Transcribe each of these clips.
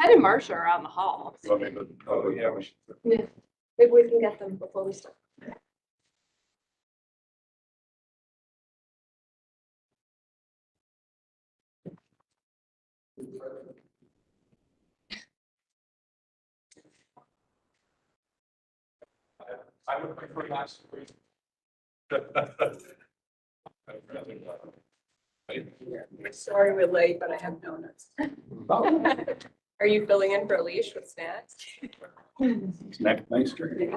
Ted and Marcia are out in the hall. Oh, yeah, we should. Yeah, maybe we can get them before we start. I would prefer last week. Sorry we're late, but I have donuts. Are you filling in for a leash with snacks? Nice drink.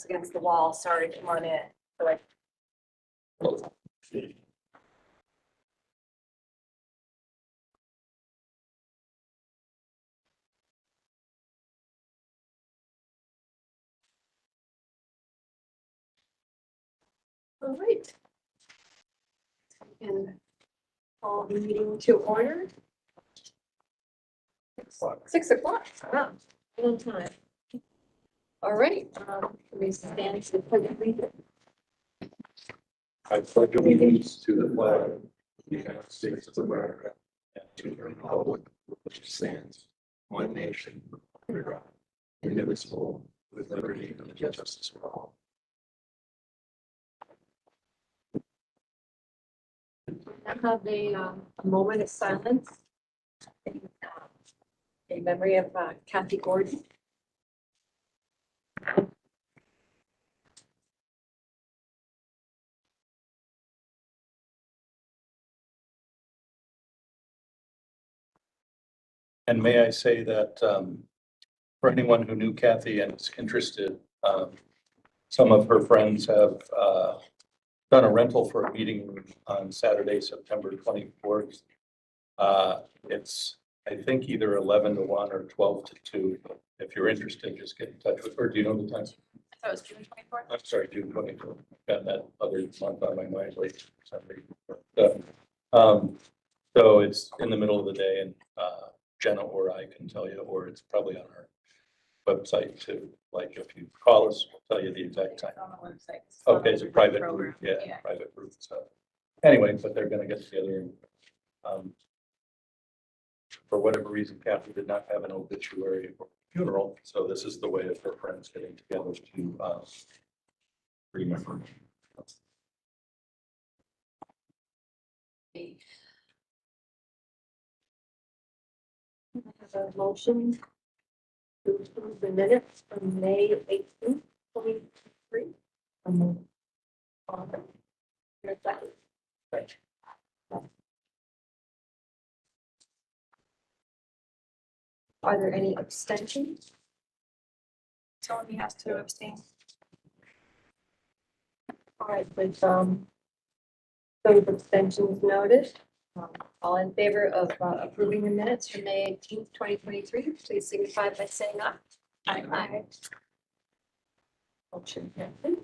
Against the wall. Sorry, come on in. So I All right. And call the meeting to order. 6 o'clock. Wow, on time. All right, we stand to the pledge of allegiance. I pledge allegiance to the flag of the United States of America and to the republic which stands one nation under God, indivisible, with liberty and justice for all. I have a moment of silence in memory of Kathy Gordon. And may I say that for anyone who knew Kathy and is interested, some of her friends have done a rental for a meeting room on Saturday, September 24th. It's, I think, either 11 to 1 or 12 to 2. If you're interested, just get in touch with her. Do you know the time? So it's June 24th. I'm sorry, June 24th. Got that other month on my mind late. So it's in the middle of the day, and Jenna or I can tell you, or it's probably on our website too. Like if you call us, we'll tell you the exact time. It's on the website. Okay, it's a private group, Program. yeah, private group. So anyway, but they're gonna get together and for whatever reason, Kathy did not have an obituary or funeral, so this is the way of her friends getting together to remember. I have a motion to approve the minutes from May 18th, 2023. Your second. Right. Are there any abstentions? Tony has to abstain. All right, with those abstentions noted, all in favor of approving the minutes from May 18th, 2023, please signify by saying aye. Aye. Motion carried.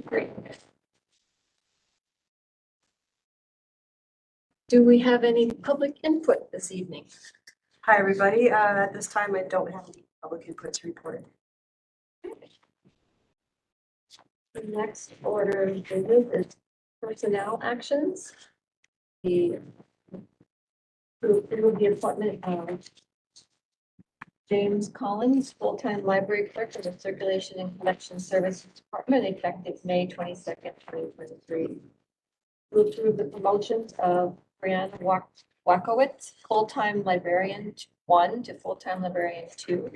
Great. Do we have any public input this evening? Hi, everybody. At this time, I don't have any public input to report. The next order of business is personnel actions. The appointment of James Collins, full-time library clerk in the Circulation and Collection Services Department, effective May 22nd, 2023. To approve the promotions of Brianna Wakowitz, full-time librarian 1 to full-time librarian 2,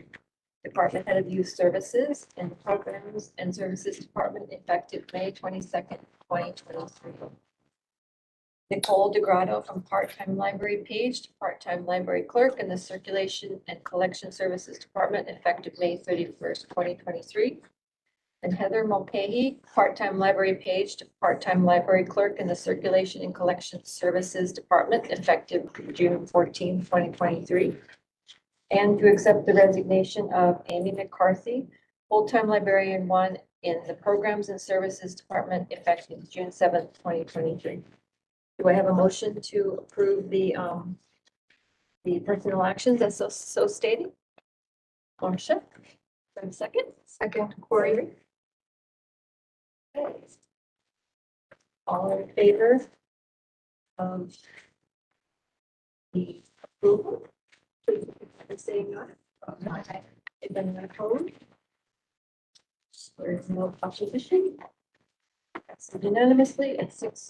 Department Head of Youth Services and the Programs and Services Department, effective May 22nd, 2023. Nicole DeGrotto from part-time library page to part-time library clerk in the Circulation and Collection Services Department, effective May 31st, 2023. And Heather Mulcahy, part-time library page to part-time library clerk in the Circulation and Collection Services Department, effective June 14, 2023. And to accept the resignation of Amy McCarthy, full-time librarian 1 in the Programs and Services Department effective June 7th, 2023. Do I have a motion to approve the personnel actions as so stated? Marcia, do I have a second? Second. Corey? Okay. All in favor of the approval? Please, saying aye. If anyone opposed? There is no opposition. That's unanimously at 6:05.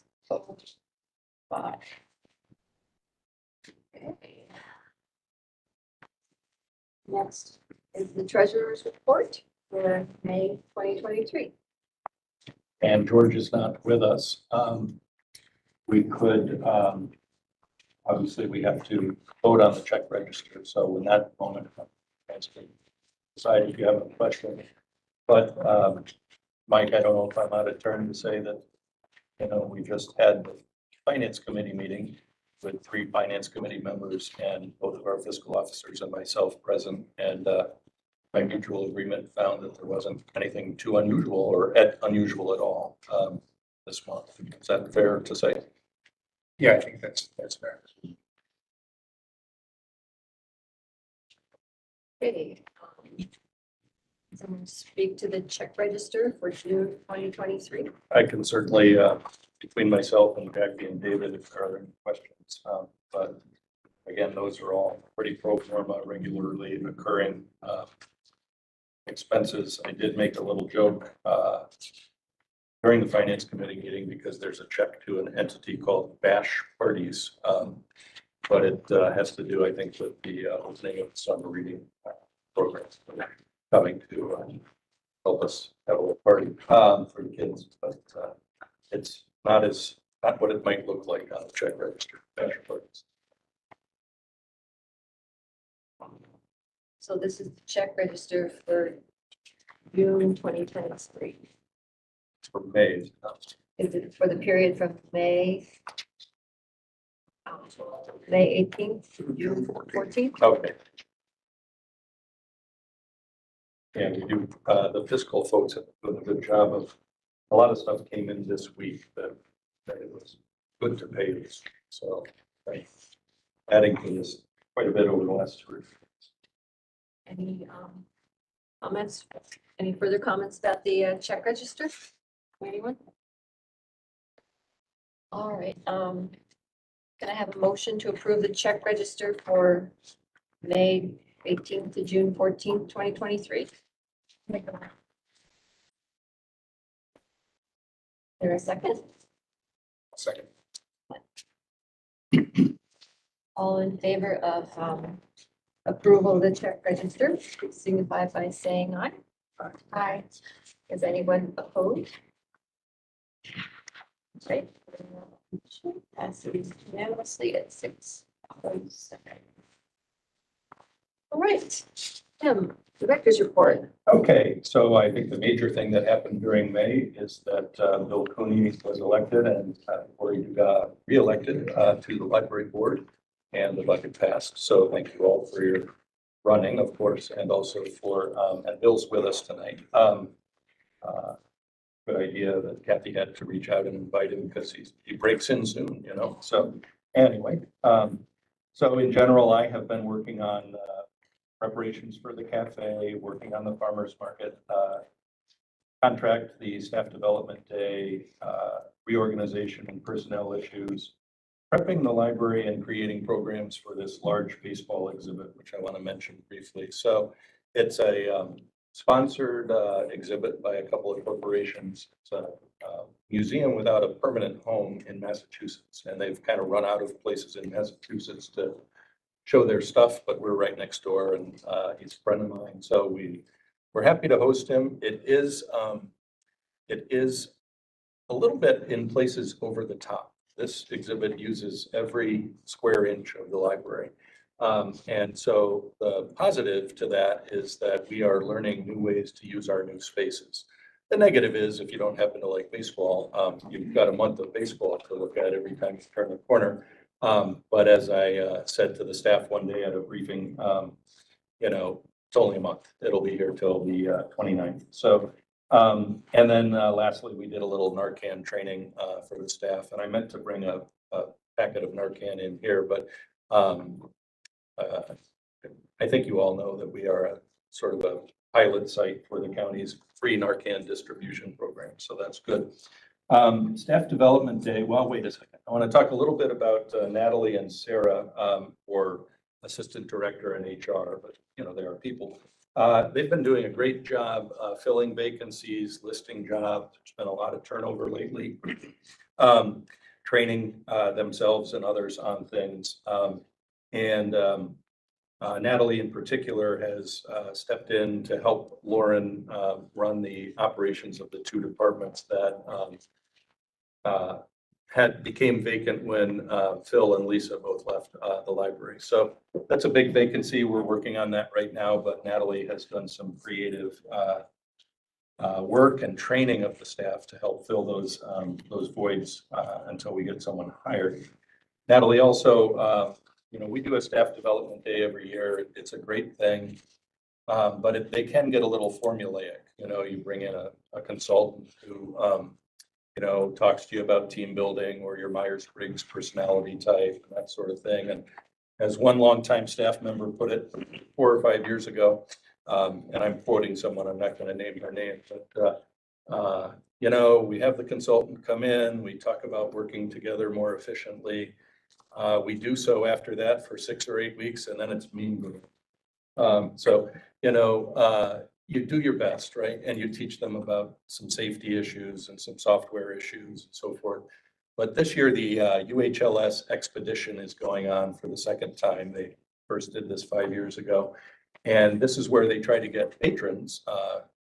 Okay. Next is the treasurer's report for May 2023. And George is not with us. We could, obviously, we have to vote on the check register. So in that moment, decide if you have a question. But Mike, I don't know if I'm out of turn to say that, we just had the finance committee meeting with 3 finance committee members and both of our fiscal officers and myself present. And by mutual agreement found that there wasn't anything too unusual or unusual at all this month. Is that fair to say? Yeah, I think that's fair. Okay. Someone speak to the check register for June 2023. I can certainly, between myself and Jackie and David, if there are any questions. But again, those are all pretty pro forma, regularly occurring expenses. I did make a little joke during the finance committee meeting because there's a check to an entity called Bash Parties. But it has to do, I think, with the opening of the summer reading programs coming to help us have a little party for the kids. But it's not what it might look like on the check register. Bash Parties. So this is the check register for June 2023. For May. Is it for the period from May 18th to June 14th? Okay. Yeah, we do. The fiscal folks have done a good job of, a lot of stuff came in this week that it was good to pay this. So adding to this quite a bit over the last 2 weeks. Any comments? Any further comments about the check register? Anyone? All right. Can I have a motion to approve the check register for May 18th to June 14th, 2023? There a second? Second. All in favor of approval of the check register, please signify by saying aye. Aye. Is anyone opposed? Okay. Passes unanimously at 6:07. All right, Tim, director's report. Okay, so I think the major thing that happened during May is that Bill Cooney was elected and Cory got reelected to the library board, and the budget passed. So thank you all for your running, of course, and also for, and Bill's with us tonight. Good idea that Kathy had to reach out and invite him because he breaks in soon, So anyway, so in general, I have been working on preparations for the cafe, working on the farmers market contract, the staff development day, reorganization and personnel issues, prepping the library and creating programs for this large baseball exhibit, which I want to mention briefly. So it's a sponsored exhibit by a couple of corporations. It's a museum without a permanent home in Massachusetts, and they've kind of run out of places in Massachusetts to show their stuff, but we're right next door, and he's a friend of mine, so we're happy to host him. It is a little bit in places over the top. This exhibit uses every square inch of the library. And so the positive to that is that we are learning new ways to use our new spaces. The negative is if you don't happen to like baseball, you've got a month of baseball to look at every time you turn the corner. But as I said to the staff one day at a briefing, It's only a month. It'll be here till the 29th. So, and then lastly, we did a little Narcan training for the staff. And I meant to bring a packet of Narcan in here, but I think you all know that we are a sort of a pilot site for the county's free Narcan distribution program. So that's good. Staff Development Day. Well, wait a second. I want to talk a little bit about Natalie and Sarah, or Assistant Director in HR, but you know, they are people. They've been doing a great job filling vacancies, listing jobs. There's been a lot of turnover lately. Training themselves and others on things. Natalie in particular has stepped in to help Lauren run the operations of the two departments that became vacant when Phil and Lisa both left the library. So that's a big vacancy. We're working on that right now, but Natalie has done some creative work and training of the staff to help fill those voids until we get someone hired. Natalie also, you know, we do a staff development day every year. It's a great thing, but they can get a little formulaic. You know, you bring in a consultant who, you know, talks to you about team building or your Myers-Briggs personality type, and that sort of thing. And as one longtime staff member put it 4 or 5 years ago, and I'm quoting someone, I'm not going to name her name, but you know, we have the consultant come in, we talk about working together more efficiently. We do so after that for 6 or 8 weeks, and then it's mean. So, you know, you do your best, right? And you teach them about some safety issues and some software issues and so forth. But this year, the UHLS expedition is going on for the second time. They first did this 5 years ago. And this is where they try to get patrons,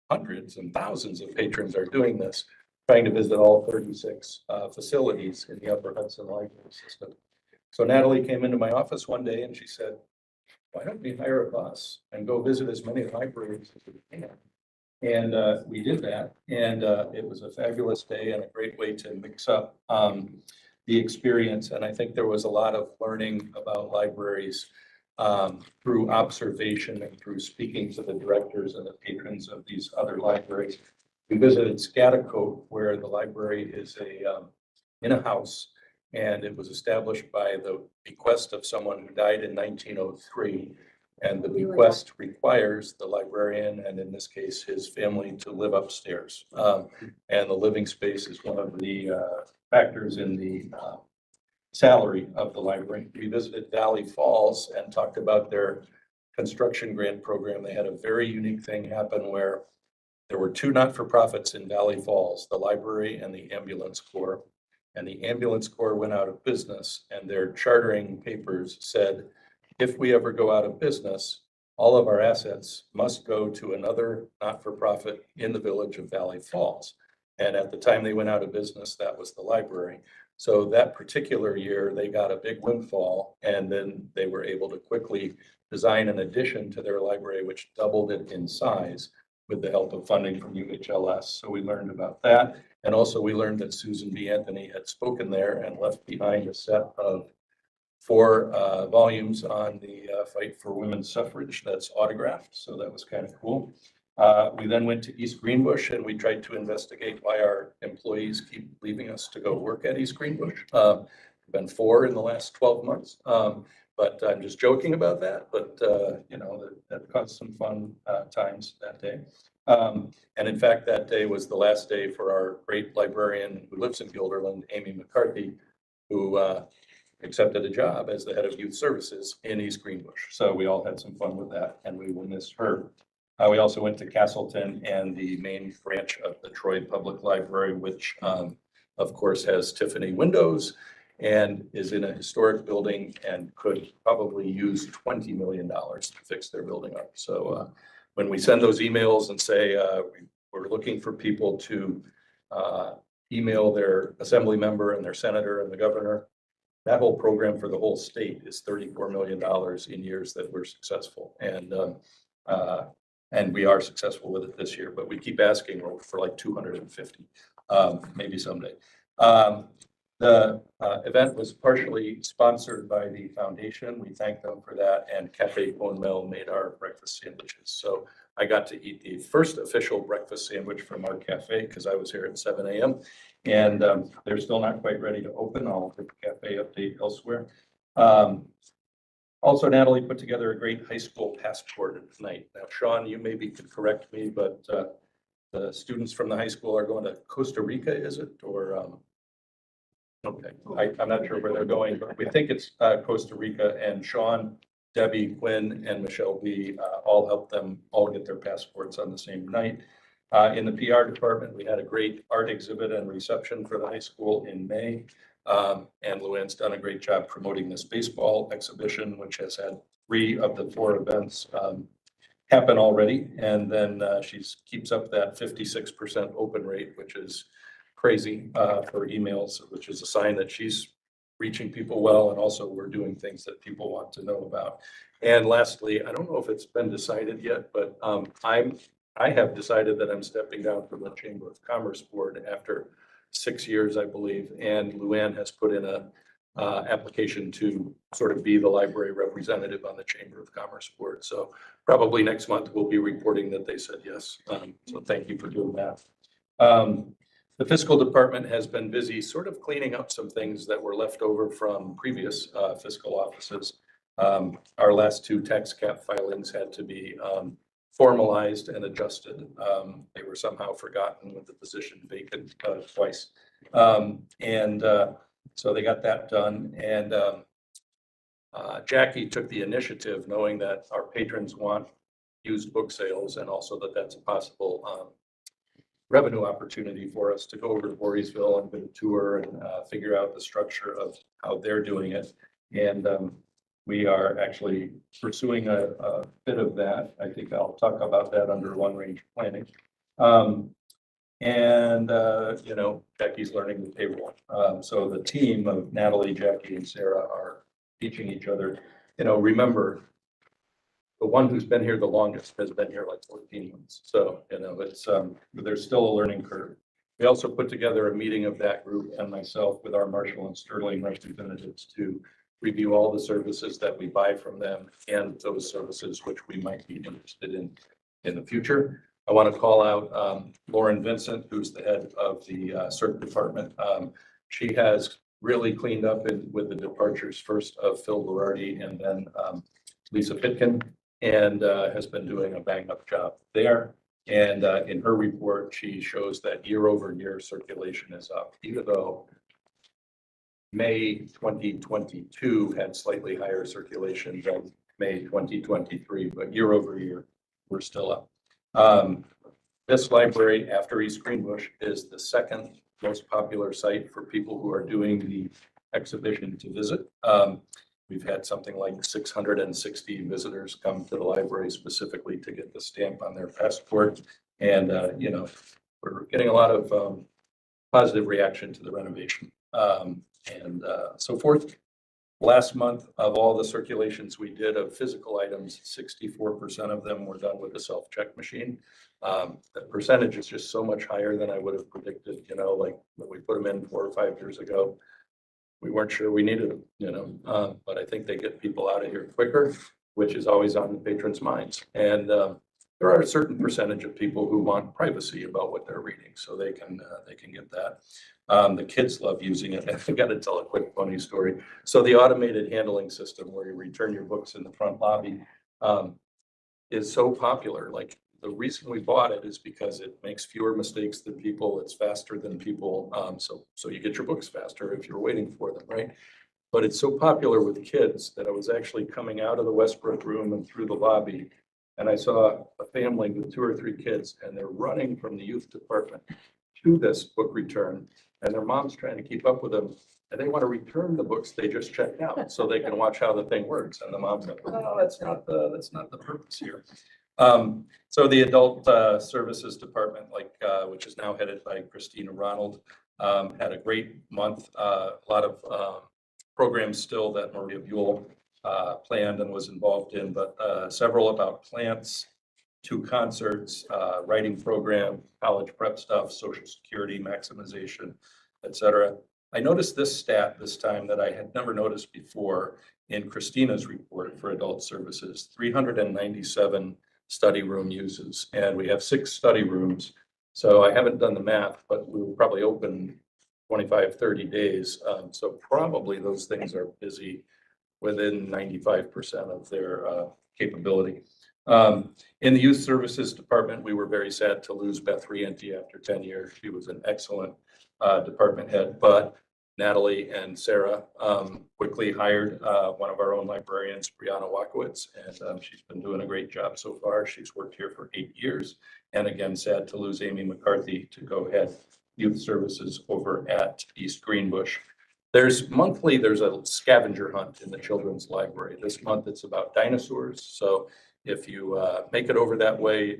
hundreds and thousands of patrons are doing this, trying to visit all 36 facilities in the Upper Hudson Library System. So Natalie came into my office one day and she said, why don't we hire a bus and go visit as many libraries as we can? And we did that. And it was a fabulous day and a great way to mix up the experience. And I think there was a lot of learning about libraries through observation and through speaking to the directors and the patrons of these other libraries. We visited Schaghticoke, where the library is in a house, and it was established by the bequest of someone who died in 1903. And the bequest requires the librarian, and in this case, his family, to live upstairs. And the living space is one of the factors in the salary of the library. We visited Valley Falls and talked about their construction grant program. They had a very unique thing happen where there were 2 not-for-profits in Valley Falls, the library and the ambulance corps. And the ambulance corps went out of business, and their chartering papers said, if we ever go out of business, all of our assets must go to another not-for-profit in the village of Valley Falls. And at the time they went out of business, that was the library. So that particular year, they got a big windfall, and then they were able to quickly design an addition to their library, which doubled it in size with the help of funding from UHLS. So we learned about that. And also we learned that Susan B. Anthony had spoken there and left behind a set of 4 volumes on the fight for women's suffrage that's autographed. So that was kind of cool. We then went to East Greenbush and we tried to investigate why our employees keep leaving us to go work at East Greenbush. Been 4 in the last 12 months. But I'm just joking about that. But, you know, that caused some fun times that day. And in fact, that day was the last day for our great librarian who lives in Guilderland, Amy McCarthy, who accepted a job as the head of youth services in East Greenbush. So we all had some fun with that, and we will miss her. We also went to Castleton and the main branch of the Troy Public Library, which of course has Tiffany windows and is in a historic building and could probably use $20 million to fix their building up. So when we send those emails and say we're looking for people to email their assembly member and their senator and the governor, that whole program for the whole state is $34 million in years that we're successful. And we are successful with it this year, but we keep asking for like 250, maybe someday. The event was partially sponsored by the foundation. We thank them for that. And Cafe Bone Mill made our breakfast sandwiches. So I got to eat the first official breakfast sandwich from our cafe because I was here at 7 a.m. And they're still not quite ready to open. I'll get the cafe update elsewhere. Also, Natalie put together a great high school passport night. Now, Sean, you maybe could correct me, but the students from the high school are going to Costa Rica, is it? Or okay, I'm not sure where they're going, but we think it's Costa Rica. And Sean, Debbie, Quinn, and Michelle B. All helped them all get their passports on the same night. In the PR department, we had a great art exhibit and reception for the high school in May. And Luann's done a great job promoting this baseball exhibition, which has had 3 of the 4 events happen already. And then she keeps up that 56% open rate, which is crazy for emails, which is a sign that she's reaching people well. And also we're doing things that people want to know about. And lastly, I don't know if it's been decided yet, but I have decided that I'm stepping down from the Chamber of Commerce Board after 6 years, I believe. And Luann has put in a application to sort of be the library representative on the Chamber of Commerce Board. So probably next month we'll be reporting that they said yes. So thank you for doing that. The fiscal department has been busy sort of cleaning up some things that were left over from previous fiscal offices. Our last 2 tax cap filings had to be formalized and adjusted. They were somehow forgotten with the position vacant twice. So they got that done. And Jackie took the initiative knowing that our patrons want used book sales and also that that's a possible revenue opportunity for us to go over to Voorheesville and get a tour and figure out the structure of how they're doing it. And we are actually pursuing a bit of that. I think I'll talk about that under long-range planning. You know, Jackie's learning the payroll. So the team of Natalie, Jackie, and Sarah are teaching each other. You know, remember, the one who's been here the longest has been here like 14 months. So, you know, it's there's still a learning curve. We also put together a meeting of that group and myself with our Marshall and Sterling representatives to review all the services that we buy from them and those services which we might be interested in the future. I want to call out Lauren Vincent, who's the head of the CERT department. She has really cleaned up with the departures first of Phil Berardi and then Lisa Pitkin, and has been doing a bang up job there. And in her report, she shows that year over year circulation is up, even though May 2022 had slightly higher circulation than May 2023, but year over year, we're still up. This library after East Greenbush is the 2nd most popular site for people who are doing the exhibition to visit. We've had something like 660 visitors come to the library specifically to get the stamp on their passport. And, you know, we're getting a lot of positive reaction to the renovation and so forth. Last month, of all the circulations we did of physical items, 64% of them were done with a self-check machine. The percentage is just so much higher than I would have predicted, you know, like when we put them in 4 or 5 years ago. We weren't sure we needed them, you know, but I think they get people out of here quicker, which is always on the patrons' minds. And there are a certain percentage of people who want privacy about what they're reading, so they can get that. The kids love using it. I got to tell a quick funny story. So the automated handling system where you return your books in the front lobby is so popular. Like, the reason we bought it is because it makes fewer mistakes than people. It's faster than people. So you get your books faster if you're waiting for them, right? But it's so popular with kids that I was actually coming out of the Westbrook room and through the lobby, and I saw a family with 2 or 3 kids, and they're running from the youth department to this book return, and their mom's trying to keep up with them, and they want to return the books they just checked out so they can watch how the thing works. And the mom's like, "Oh, that's not the purpose here." So the adult services department, which is now headed by Christina Ronald, had a great month. A lot of programs still that Maria Buell planned and was involved in, but several about plants, 2 concerts, writing program, college prep stuff, social security maximization, etc. I noticed this stat this time that I had never noticed before in Christina's report for adult services, 397 study room uses, and we have 6 study rooms. So I haven't done the math, but we will probably open 25, 30 days. So probably those things are busy within 95% of their capability. In the youth services department, we were very sad to lose Beth Rienti after 10 years. She was an excellent department head, but Natalie and Sarah quickly hired one of our own librarians, Brianna Wakowitz, and she's been doing a great job so far. She's worked here for 8 years. And again, sad to lose Amy McCarthy to go head youth services over at East Greenbush. There's a scavenger hunt in the children's library. This month it's about dinosaurs. So if you make it over that way,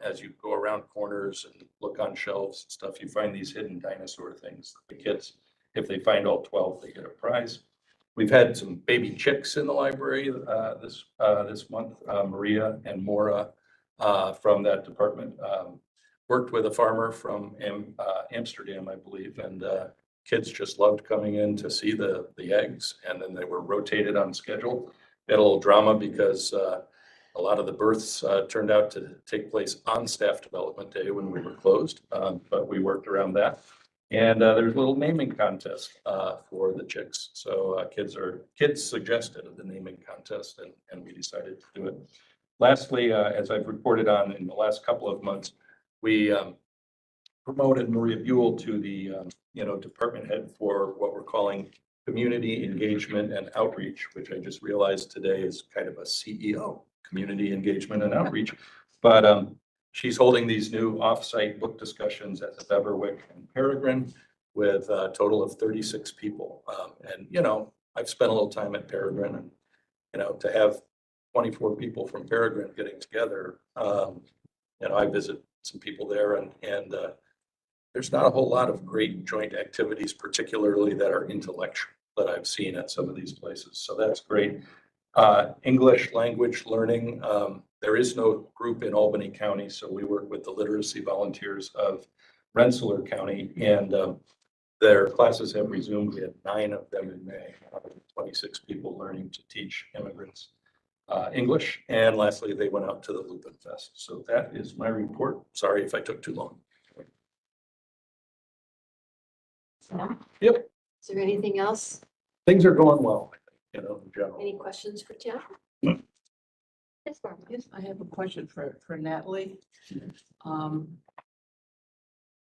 as you go around corners and look on shelves and stuff, you find these hidden dinosaur things. The kids, if they find all 12, they get a prize. We've had some baby chicks in the library this month. Maria and Maura from that department worked with a farmer from Amsterdam, I believe, and kids just loved coming in to see the eggs, and then they were rotated on schedule. We had a little drama because a lot of the births turned out to take place on staff development day when we were closed, but we worked around that. And there's a little naming contest for the chicks. So kids suggested the naming contest, and we decided to do it. Lastly, as I've reported on in the last couple of months, we promoted Maria Buell to the department head for what we're calling community engagement and outreach, which I just realized today is kind of a CEO, community engagement and outreach. But she's holding these new offsite book discussions at the Beverwick and Peregrine with a total of 36 people. And I've spent a little time at Peregrine, and to have 24 people from Peregrine getting together, I visit some people there, and there's not a whole lot of great joint activities, particularly that are intellectual, that I've seen at some of these places. So that's great. English language learning. There is no group in Albany County, so we work with the literacy volunteers of Rensselaer County, and their classes have resumed. We had 9 of them in May, 26 people learning to teach immigrants English. And lastly, they went out to the Lupin Fest. So that is my report. Sorry if I took too long. No? Yep, Is there anything else? things are going well, in general. Any questions for Tim? Yes, Barbara. Yes, I have a question for Natalie.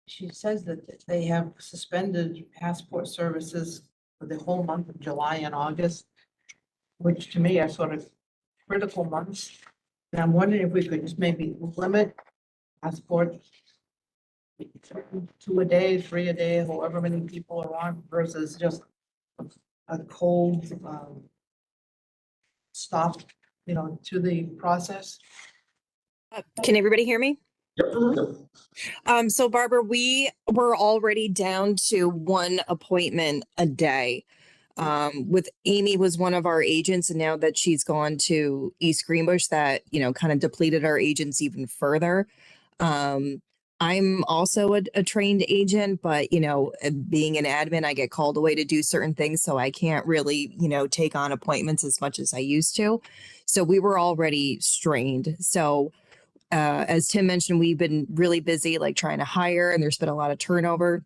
She says that they have suspended passport services for the whole month of July and August, which to me are sort of critical months. And I'm wondering if we could just maybe limit passport 2 a day, 3 a day, however many people are on, versus just a cold stop, to the process. Can everybody hear me? Yep. So Barbara, we were already down to 1 appointment a day. With Amy was one of our agents, and now that she's gone to East Greenbush, that, kind of depleted our agents even further. I'm also a trained agent, but, being an admin, I get called away to do certain things. So I can't really, take on appointments as much as I used to. So we were already strained. So as Tim mentioned, we've been really busy, like trying to hire, and there's been a lot of turnover.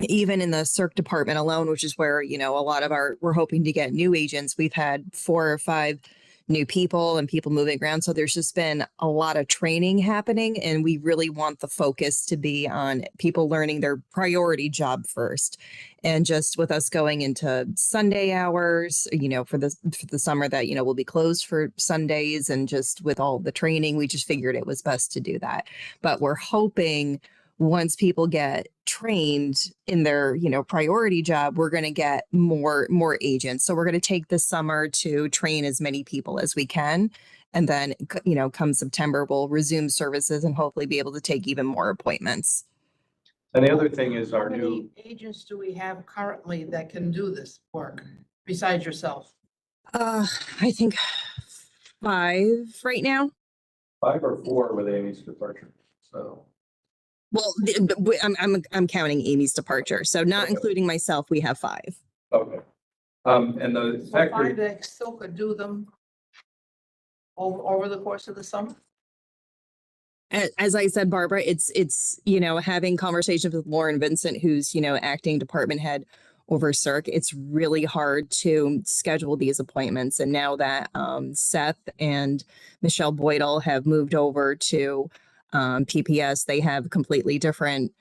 Even in the CERC department alone, which is where, a lot of we're hoping to get new agents. We've had 4 or 5 new people and people moving around. So there's just been a lot of training happening, and we really want the focus to be on people learning their priority job first. And just with us going into Sunday hours, for the summer that, we'll be closed for Sundays, and just with all the training, we just figured it was best to do that. But we're hoping once people get trained in their, priority job, we're going to get more agents. So we're going to take this summer to train as many people as we can. And then, come September, we'll resume services and hopefully be able to take even more appointments. And the other thing is How our many new, agents do we have currently that can do this work besides yourself? I think 5 right now. 5 or 4 with Amy's departure. So Well, I'm counting Amy's departure, so not Okay. including myself, we have 5. Okay. And the So factor, 5 that still could do them over the course of the summer? As I said, Barbara, it's, you know, having conversations with Lauren Vincent, who's, you know, acting department head over CERC, it's really hard to schedule these appointments. And now that Seth and Michelle Boydell have moved over to PPS, they have completely different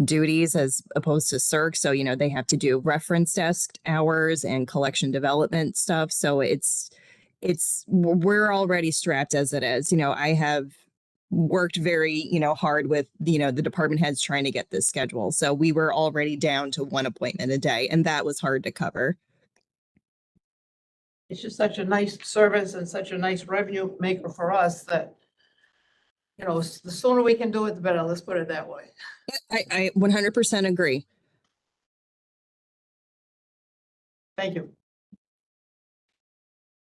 duties as opposed to CERC. So, you know, they have to do reference desk hours and collection development stuff. So we're already strapped as it is. You know, I have worked very, you know, hard with, you know, the department heads trying to get this schedule. So we were already down to 1 appointment a day, and that was hard to cover. It's just such a nice service and such a nice revenue maker for us that, you know, the sooner we can do it, the better. Let's put it that way. I 100% agree. Thank you.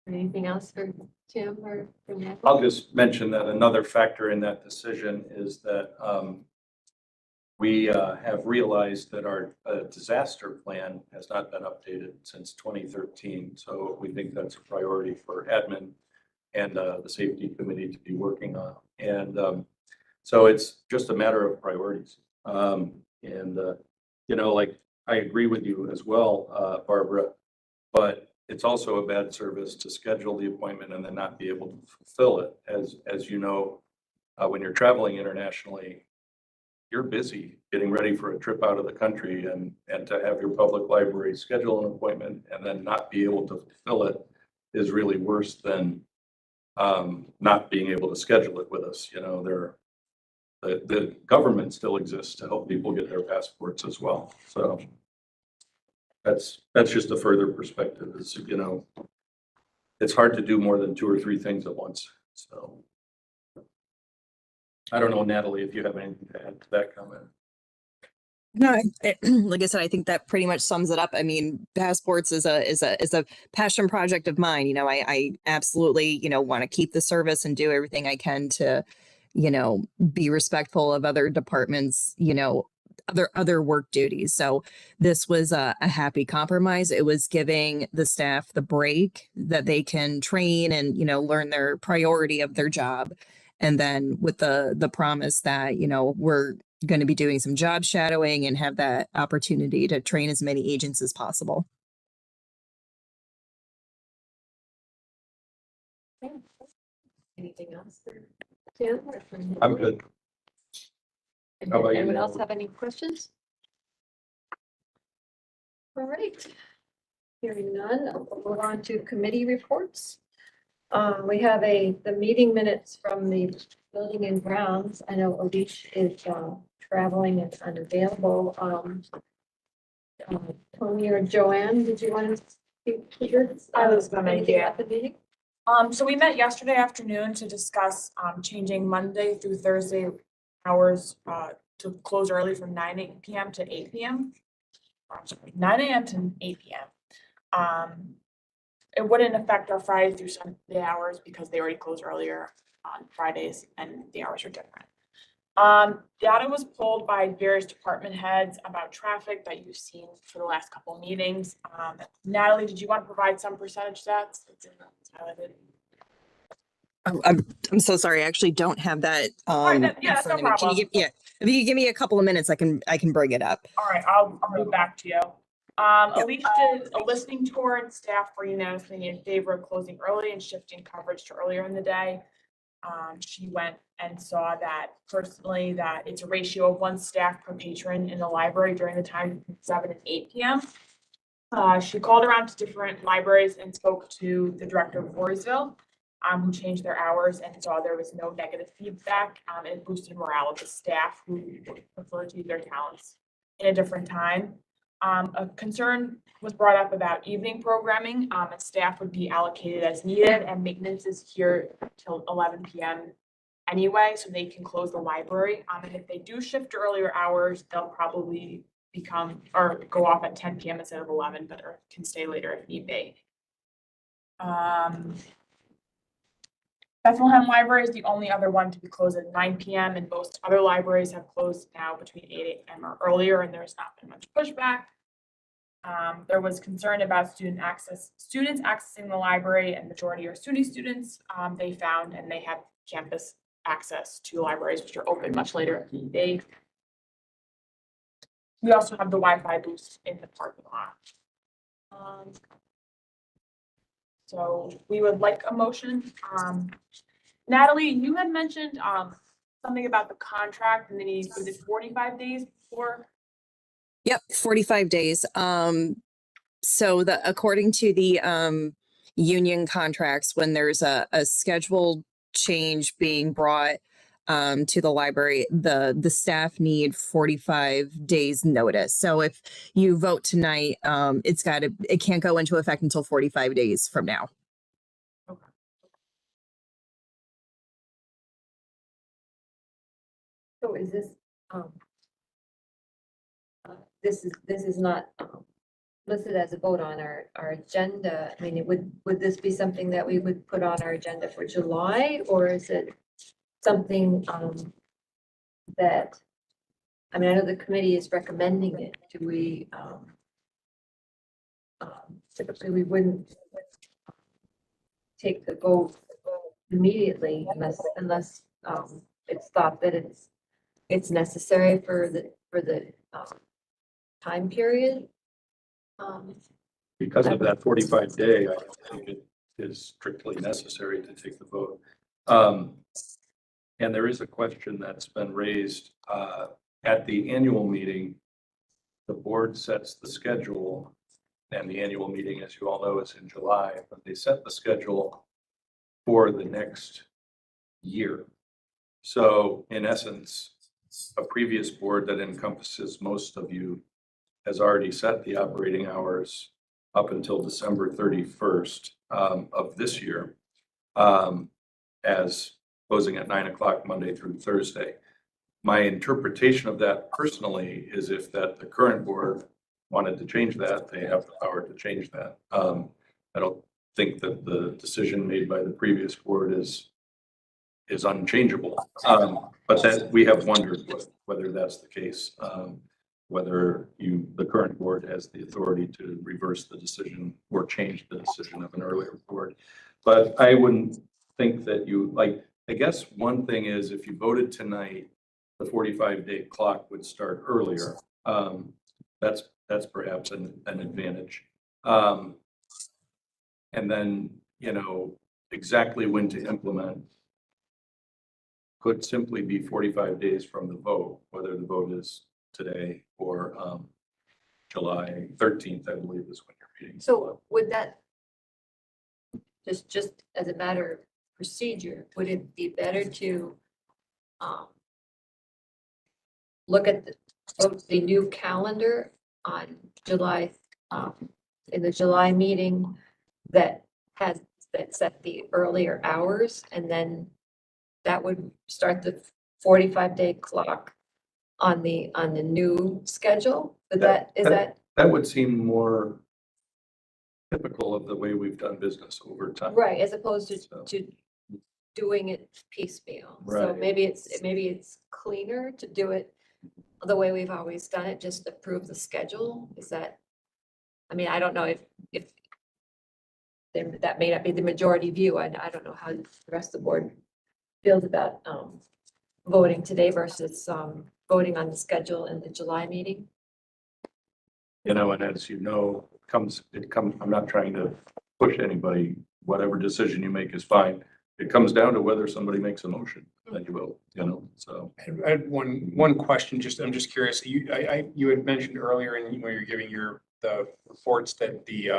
Anything else for Tim or for Natalie? I'll just mention that another factor in that decision is that we have realized that our disaster plan has not been updated since 2013. So we think that's a priority for admin and the safety committee to be working on. And so it's just a matter of priorities. You know, like I agree with you as well, Barbara, but it's also a bad service to schedule the appointment and then not be able to fulfill it. As you know, when you're traveling internationally, you're busy getting ready for a trip out of the country, and to have your public library schedule an appointment and then not be able to fulfill it is really worse than not being able to schedule it with us. You know, the government still exists to help people get their passports as well. So that's just a further perspective. Is, you know, it's hard to do more than 2 or 3 things at once. So I don't know, Natalie, if you have anything to add to that comment. No, like I said, I think that pretty much sums it up. I mean, passports is a passion project of mine. You know, I absolutely, you know, want to keep the service and do everything I can to, you know, be respectful of other departments, you know, other work duties. So this was a happy compromise. It was giving the staff the break that they can train and, you know, learn their priority of their job. And then with the promise that, you know, we're going to be doing some job shadowing and have that opportunity to train as many agents as possible. Anything else for Tim or for Natalie? I'm good. How about you, Anyone else Natalie? have any questions? All right. Hearing none, we'll move on to committee reports. We have the meeting minutes from the building and grounds. I know Odish is traveling and unavailable. Tony or Joanne, did you want to speak here? I was gonna, Anything yeah. at the meeting? So we met yesterday afternoon to discuss, changing Monday through Thursday hours, to close early from 9 PM to 8 PM. I'm sorry, 9 AM to 8 PM. It wouldn't affect our Friday through Sunday hours because they already close earlier on Fridays and the hours are different. Data was pulled by various department heads about traffic that you've seen for the last couple of meetings. Natalie, did you want to provide some percentage stats? It's highlighted. I'm so sorry. I actually don't have that. right, In yeah, that's no front of me. Can you problem. give, yeah, if you could give me a couple of minutes, I can bring it up. All right, I'll move back to you. Alicia did a listening tour and staff were unanimously in favor of closing early and shifting coverage to earlier in the day. She went and saw that personally that it's a ratio of 1 staff per patron in the library during the time between 7 and 8 PM. She called around to different libraries and spoke to the director of Voorheesville, who changed their hours and saw there was no negative feedback. It boosted morale of the staff who would prefer to use their talents in a different time. A concern was brought up about evening programming, and staff would be allocated as needed, and maintenance is here till 11 PM anyway, so they can close the library. And if they do shift to earlier hours, they'll probably become or go off at 10 PM instead of 11, but or can stay later if need be. Bethlehem Library is the only other one to be closed at 9 p.m. and most other libraries have closed now between 8 a.m. or earlier, and there's not been much pushback. There was concern about students accessing the library, and majority are SUNY students. They found, and they have campus access to libraries which are open much later in the day. We also have the Wi-Fi boost in the parking lot. So we would like a motion. Natalie, you had mentioned something about the contract and then you put it 45 days before. Yep, 45 days. So according to the union contracts, when there's a scheduled change being brought to the library, the staff need 45 days notice. So if you vote tonight, it can't go into effect until 45 days from now. Okay. So is this, this is not listed as a vote on our agenda. I mean, would this be something that we would put on our agenda for July, or is it something that, I mean, I know the committee is recommending it. Do we, typically we wouldn't take the vote immediately unless it's thought that it's necessary for the time period. Because of that 45 day, I think it is strictly necessary to take the vote. And there is a question that's been raised at the annual meeting. The board sets the schedule, and the annual meeting, as you all know, is in July, but they set the schedule for the next year. So in essence, a previous board that encompasses most of you has already set the operating hours up until December 31st of this year, as closing at 9 o'clock Monday through Thursday. My interpretation of that personally is if that the current board wanted to change that, they have the power to change that. I don't think that the decision made by the previous board is unchangeable, but that we have wondered whether that's the case. Whether the current board has the authority to reverse the decision or change the decision of an earlier board. But I wouldn't think that I guess one thing is if you voted tonight, the 45-day clock would start earlier. That's perhaps an advantage. And then, exactly when to implement could simply be 45 days from the vote, whether the vote is today or July 13th, I believe is when you're meeting. So would that, just as a matter of procedure, would it be better to look at the new calendar on July, in the July meeting that set the earlier hours, and then that would start the 45-day clock on the new schedule? But that would seem more typical of the way we've done business over time. right, as opposed to doing it piecemeal. So Right. maybe it's cleaner to do it the way we've always done it, just approve the schedule. Is that, I mean, I don't know if that may not be the majority view. I don't know how the rest of the board feels about voting today versus voting on the schedule in the July meeting. And as you know, I'm not trying to push anybody, whatever decision you make is fine. It comes down to whether somebody makes a motion, then you will, so. I had one question, I'm just curious. You had mentioned earlier when you're giving the reports that the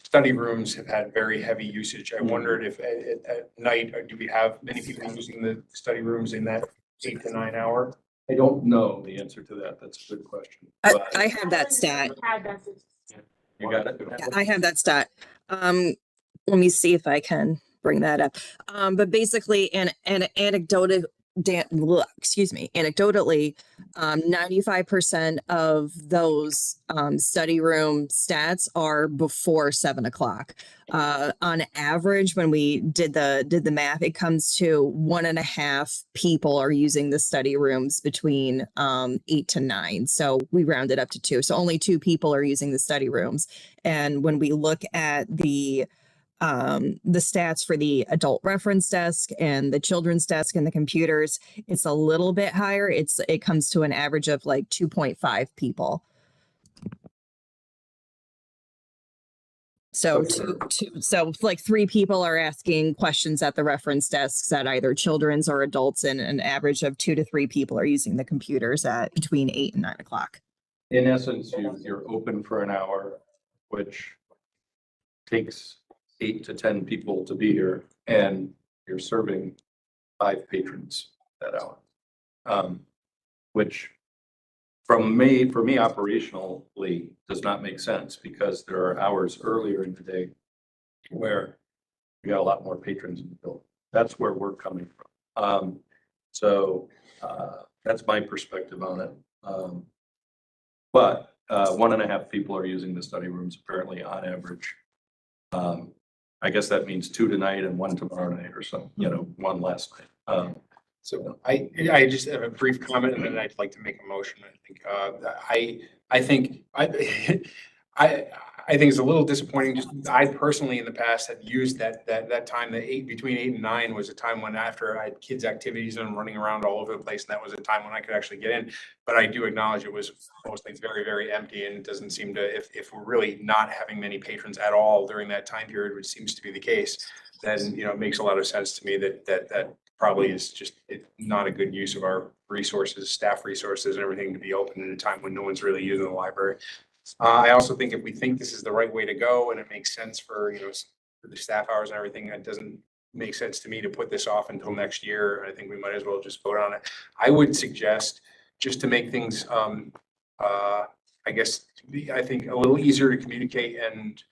study rooms have had very heavy usage. I wondered if at night, do we have many people using the study rooms in that 8 to 9 hour? I don't know the answer to that. That's a good question. I have that stat. You got it? Yeah, I have that stat. Let me see if I can bring that up. But basically, an anecdotally, 95% of those study room stats are before 7 o'clock. On average, when we did the math, it comes to 1.5 people are using the study rooms between 8 to 9. So we rounded up to 2. So only 2 people are using the study rooms. And when we look at the stats for the adult reference desk and the children's desk and the computers, it's a little bit higher. It comes to an average of like 2.5 people. So so like 3 people are asking questions at the reference desks at either children's or adults, and an average of 2 to 3 people are using the computers at between 8 and 9 o'clock. In essence, you're open for an hour, which takes 8 to 10 people to be here, and you're serving 5 patrons that hour. Which for me operationally does not make sense, because there are hours earlier in the day where you got a lot more patrons in the building. That's where we're coming from. So that's my perspective on it. But 1.5 people are using the study rooms apparently on average. I guess that means 2 tonight and 1 tomorrow night or something, 1 last night. So I just have a brief comment, and then I'd like to make a motion. I think it's a little disappointing. Just I personally in the past have used that time, between 8 and 9 was a time when, after I had kids' activities and running around all over the place, and that was a time when I could actually get in. But I do acknowledge it was mostly very, very empty, and it doesn't seem to, if we're really not having many patrons at all during that time period, which seems to be the case, then it makes a lot of sense to me that probably is just not a good use of our resources, staff resources and everything, to be open at a time when no one's really using the library. I also think if we think this is the right way to go and it makes sense for, for the staff hours and everything, it doesn't make sense to me to put this off until next year. I think we might as well just vote on it. I would suggest, just to make things, I think a little easier to communicate and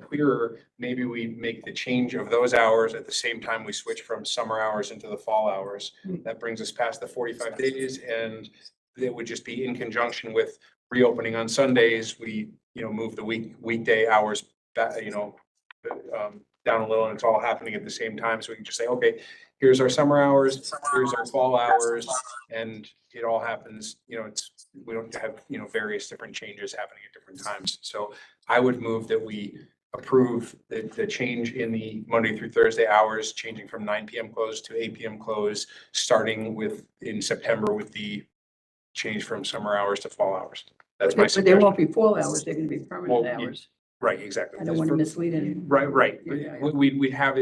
clearer, maybe we make the change of those hours at the same time we switch from summer hours into the fall hours. That brings us past the 45 days, and it would just be in conjunction with reopening on Sundays. We move the weekday hours back, down a little, and it's all happening at the same time. So we can just say, okay, here's our summer hours, here's our fall hours, and it all happens, we don't have, various different changes happening at different times. So I would move that we approve the change in the Monday through Thursday hours, changing from 9 p.m. close to 8 p.m. close, starting in September with the change from summer hours to fall hours. That's my But they suggestion. won't be full hours, they're gonna be permanent Well, hours. Right, exactly. I don't want to mislead anyone. Right. Yeah. We'd have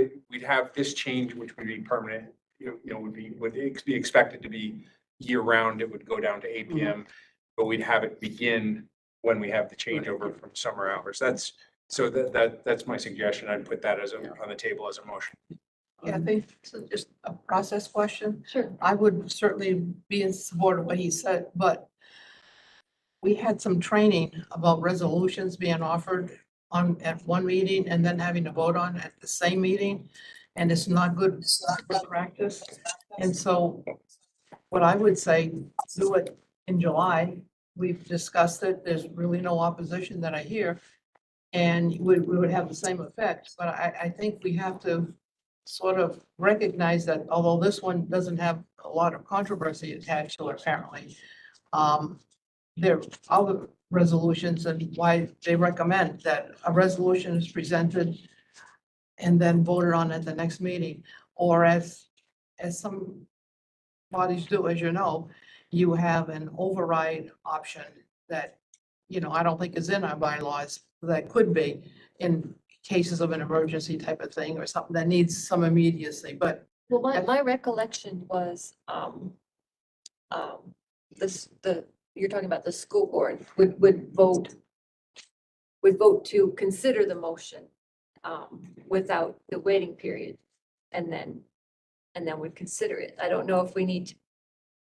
this change, which would be permanent, would be expected to be year round. It would go down to 8 p.m. But we'd have it begin when we have the changeover from summer hours. That's my suggestion. I'd put that on the table as a motion. Yeah, I think it's just a process question. Sure. I would certainly be in support of what he said, but we had some training about resolutions being offered at one meeting and then having to vote on at the same meeting. And it's not good practice. And so what I would say, do it in July. We've discussed it. There's really no opposition that I hear. And we would have the same effect. But I think we have to sort of recognize that although this one doesn't have a lot of controversy attached to it apparently, there are other resolutions, and why they recommend that a resolution is presented and then voted on at the next meeting, or as some bodies do, as you know, you have an override option that, I don't think is in our bylaws, that could be in cases of an emergency type of thing, or something that needs some immediacy, but Well, my recollection was, you're talking about the school board would vote to consider the motion, without the waiting period, and then would consider it. I don't know if we need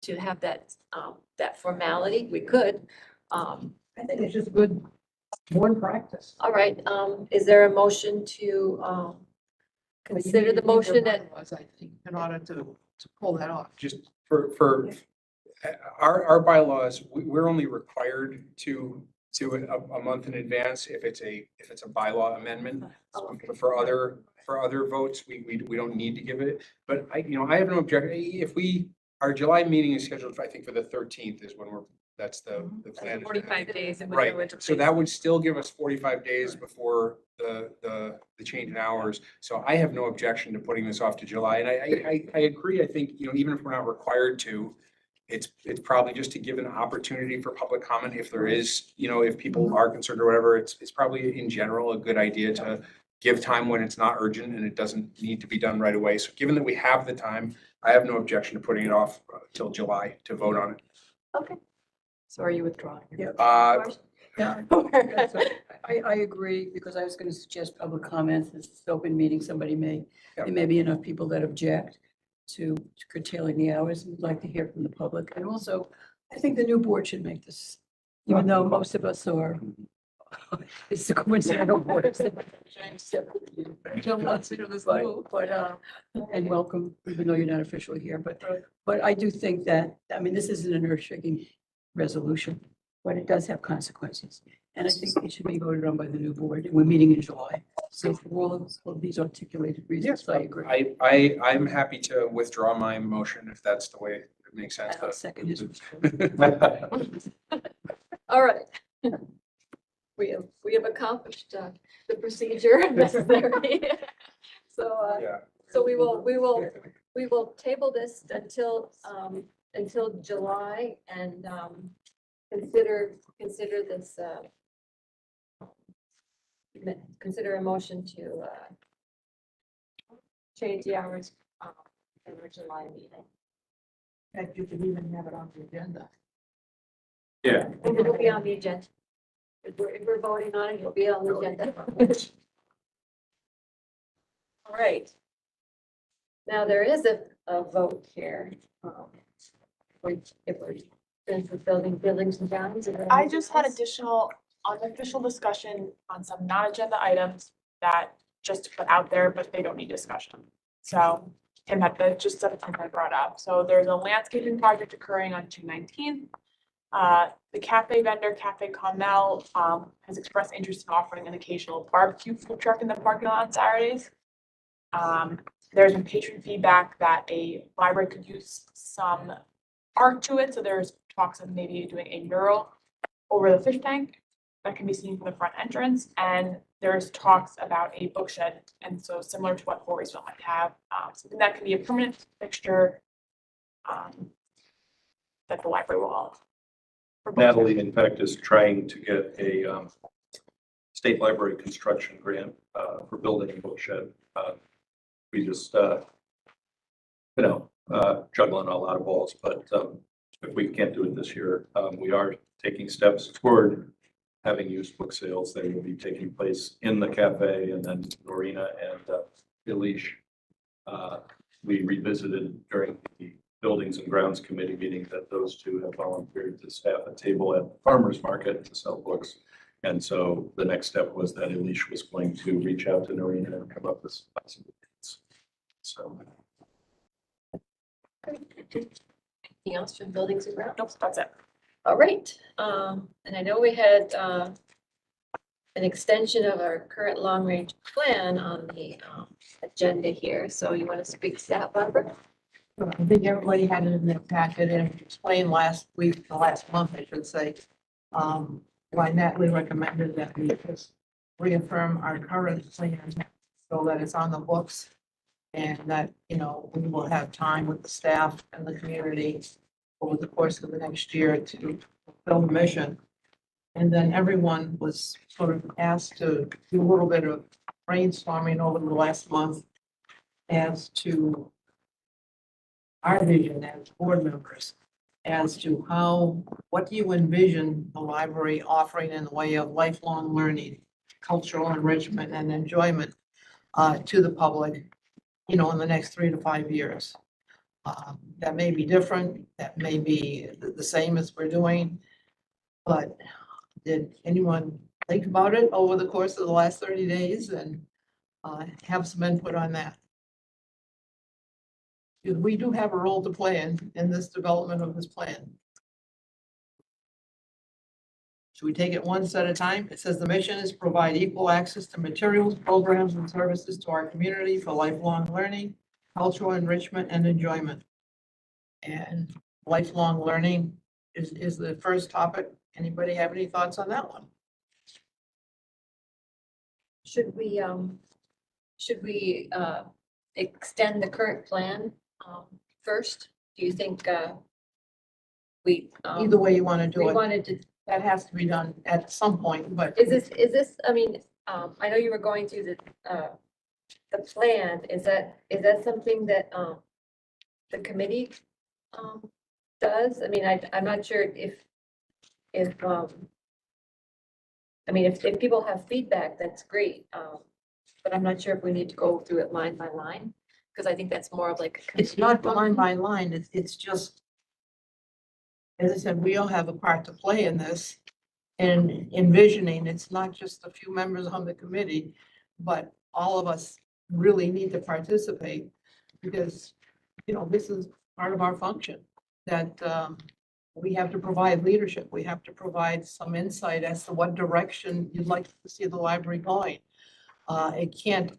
to have that formality. We could. I think it's just good board practice. All right, is there a motion to consider the motion I think, in order to to pull that off. Just for our bylaws, we're only required to do it a month in advance if it's a bylaw amendment. But for other votes, we don't need to give it. But I have no objection. If our July meeting is scheduled, I think for the 13th is when that's the plan. 45 days. Right, so that would still give us 45 days before the change in hours. So I have no objection to putting this off to July. And I agree. I think, even if we're not required to, it's probably just to give an opportunity for public comment if there is, if people are concerned or whatever, it's probably in general a good idea to give time when it's not urgent and it doesn't need to be done right away. So given that we have the time, I have no objection to putting it off till July to vote on it. Okay. So are you withdrawing? Yeah. Yeah. That's right. I agree, because I was going to suggest public comments. This is an open meeting. There may be enough people that object to curtailing the hours. We'd like to hear from the public. And also, I think the new board should make this, even though most of us are, it's the coincidental board. Don't want to do this, but, and welcome, even though you're not officially here, but I do think that, this isn't an earth-shaking resolution, but it does have consequences. And I think it should be voted on by the new board. And we're meeting in July. So for all of these articulated reasons, I agree. I'm happy to withdraw my motion if that's the way it makes sense. I'll second his. All right. We have accomplished the procedure necessary. So, Yeah. so we will table this until July and consider this, consider a motion to change the hours in our July meeting. In fact, you could even have it on the agenda. Yeah. And it'll be on the agenda. If we're voting on it, it'll be on the agenda. All right. Now, there is a vote here. If we're buildings and grounds. I just had additional unofficial discussion on some non-agenda items that just to put out there, but they don't need discussion. So Tim had just something I brought up. So there's a landscaping project occurring on 219. The cafe vendor, Cafe Carmel, has expressed interest in offering an occasional barbecue food truck in the parking lot on Saturdays. There's been patron feedback that a library could use some art to it. So there's talks of maybe doing a mural over the fish tank that can be seen from the front entrance. And there's talks about a book shed. And so similar to what Voorheesville might have, something that can be a permanent fixture that the library will all. Natalie, in fact, is trying to get a state library construction grant for building a book shed. We just, juggling a lot of balls, but if we can't do it this year, we are taking steps toward having used book sales. They will be taking place in the cafe, and then Norina and Elish. We revisited during the Buildings and Grounds Committee meeting that those two have volunteered to staff a table at the farmer's market to sell books. And so the next step was that Elish was going to reach out to Norina and come up with some possibilities. So. Anything else from buildings and grounds? Nope, that's it. All right, and I know we had an extension of our current long-range plan on the agenda here, so you want to speak to that, Barbara? I think everybody had it in their packet and explained last month, I should say, why Natalie recommended that we just reaffirm our current plan so that it's on the books and that, we will have time with the staff and the community over the course of the next year to fulfill the mission. And then everyone was sort of asked to do a little bit of brainstorming over the last month as to our vision as board members, as to what do you envision the library offering in the way of lifelong learning, cultural enrichment and enjoyment to the public, in the next 3 to 5 years. That may be different, that may be the same as we're doing, but did anyone think about it over the course of the last 30 days and have some input on that? Because we do have a role to play in this development of this plan. Should we take it one step at a time? It says the mission is provide equal access to materials, programs, and services to our community for lifelong learning, cultural enrichment, and enjoyment. And lifelong learning is the first topic. Anybody have any thoughts on that one? Should we extend the current plan first? Do you think we? Either way you want to do We it, wanted to, that has to be done at some point, but is this, I mean, I know you were going through the plan. Is that something that the committee does? I mean, I'm not sure if I mean, if people have feedback, that's great. But I'm not sure if we need to go through it line by line, because I think that's more of like. a it's not committee line by line. It's just, as I said, we all have a part to play in this. And envisioning, it's not just a few members on the committee, but all of us really need to participate because, you know, this is part of our function that we have to provide leadership. We have to provide some insight as to what direction you'd like to see the library going. It can't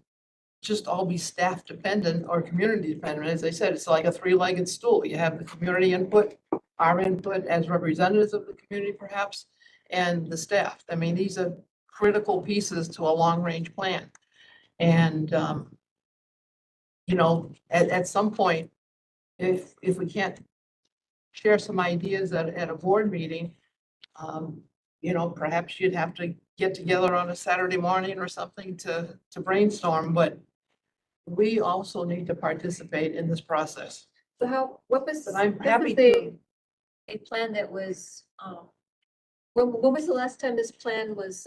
just all be staff dependent or community dependent. As I said, it's like a three-legged stool. You have the community input, our input as representatives of the community perhaps, and the staff. I mean, these are critical pieces to a long-range plan. And, you know, at some point, if we can't share some ideas at a board meeting, you know, perhaps you'd have to get together on a Saturday morning or something to brainstorm, but we also need to participate in this process. So what was, But I'm this happy is to, a plan that was, when was the last time this plan was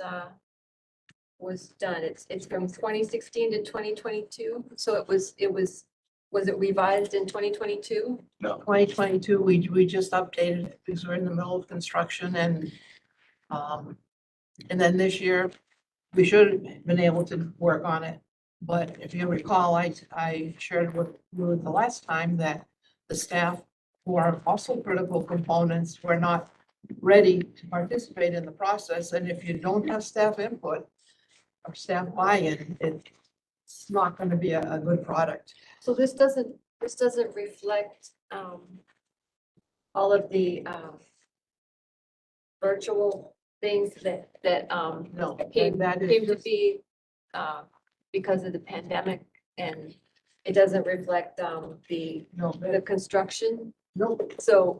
done? It's from 2016 to 2022, so was it revised in 2022? No, 2022, we just updated it because we're in the middle of construction and then this year, we should have been able to work on it. But if you recall, I shared with you the last time that the staff, who are also critical components, were not ready to participate in the process. And if you don't have staff input or staff buy-in, it's not going to be a good product. So this doesn't reflect all of the virtual things that No, came that is to just, be because of the pandemic, and it doesn't reflect no, the construction. no. So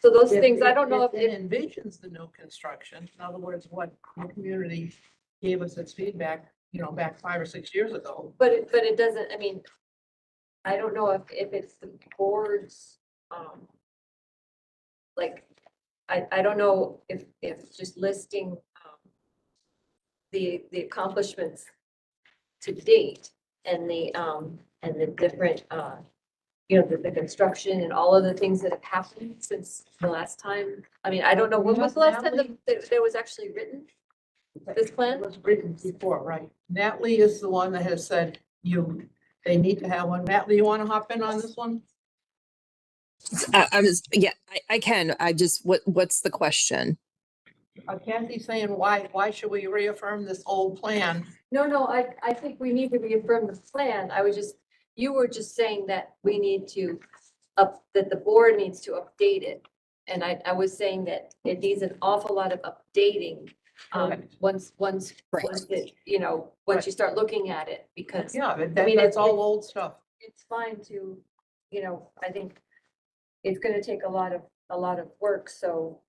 those things, I don't know if It envisions the new construction. In other words, what the community gave us its feedback, you know, back 5 or 6 years ago. but it doesn't, I mean, I don't know if it's the board's, like, I don't know if just listing the accomplishments to date and the different, you know, the construction and all of the things that have happened since the last time. I mean, I don't know, when was the last time that was actually written? This plan? It was written before, right? Natalie is the one that has said they need to have one. Natalie, you want to hop in on this one? Yeah, I can. What's the question? Kathy's saying, why should we reaffirm this old plan? No, I think we need to reaffirm the plan. You were just saying that we need to that the board needs to update it. And I was saying that it needs an awful lot of updating. Correct. Once Right. it, you know, once you start looking at it, because Yeah, I mean, that's all old stuff. it's fine to, you know, I think it's gonna take a lot of work, so,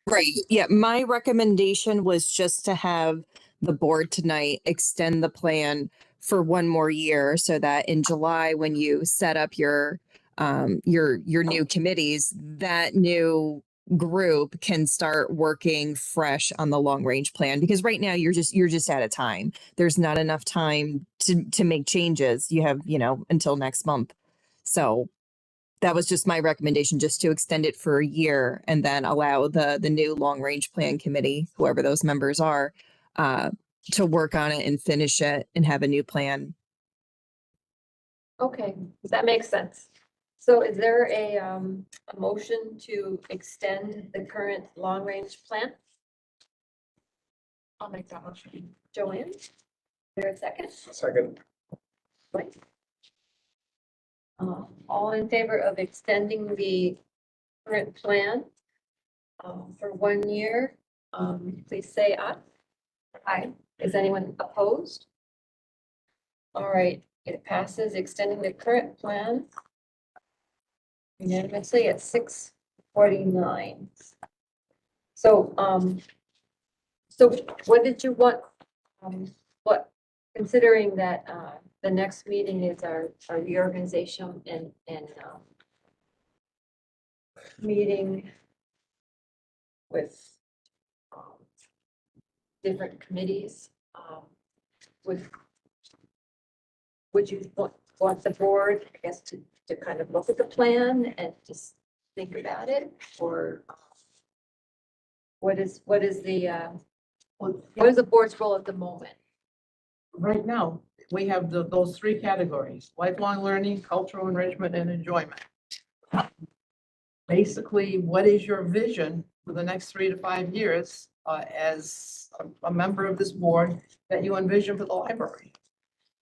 Right. Yeah. My recommendation was just to have the board tonight extend the plan for one more year so that in July, when you set up your new committees, that new group can start working fresh on the long range plan, because right now you're just out of time. There's not enough time to make changes. You have, you know, until next month. So that was just my recommendation, just to extend it for a year and then allow the new long range plan committee, whoever those members are, to work on it and finish it and have a new plan. Okay, that makes sense. So is there a motion to extend the current long-range plan? I'll make that motion. Joanne? Is there a second? Second. Right. All in favor of extending the current plan for 1 year, please say aye. Aye. Is anyone opposed? All right, it passes, extending the current plan unanimously at 6:49. So, so what did you want? What, considering that, the next meeting is our reorganization and, meeting with, different committees, would you want the board, I guess, to kind of look at the plan and just think about it, or what is the, what is the board's role at the moment? Right now, we have those three categories: lifelong learning, cultural enrichment, and enjoyment. Basically, what is your vision for the next 3 to 5 years as a member of this board that you envision for the library?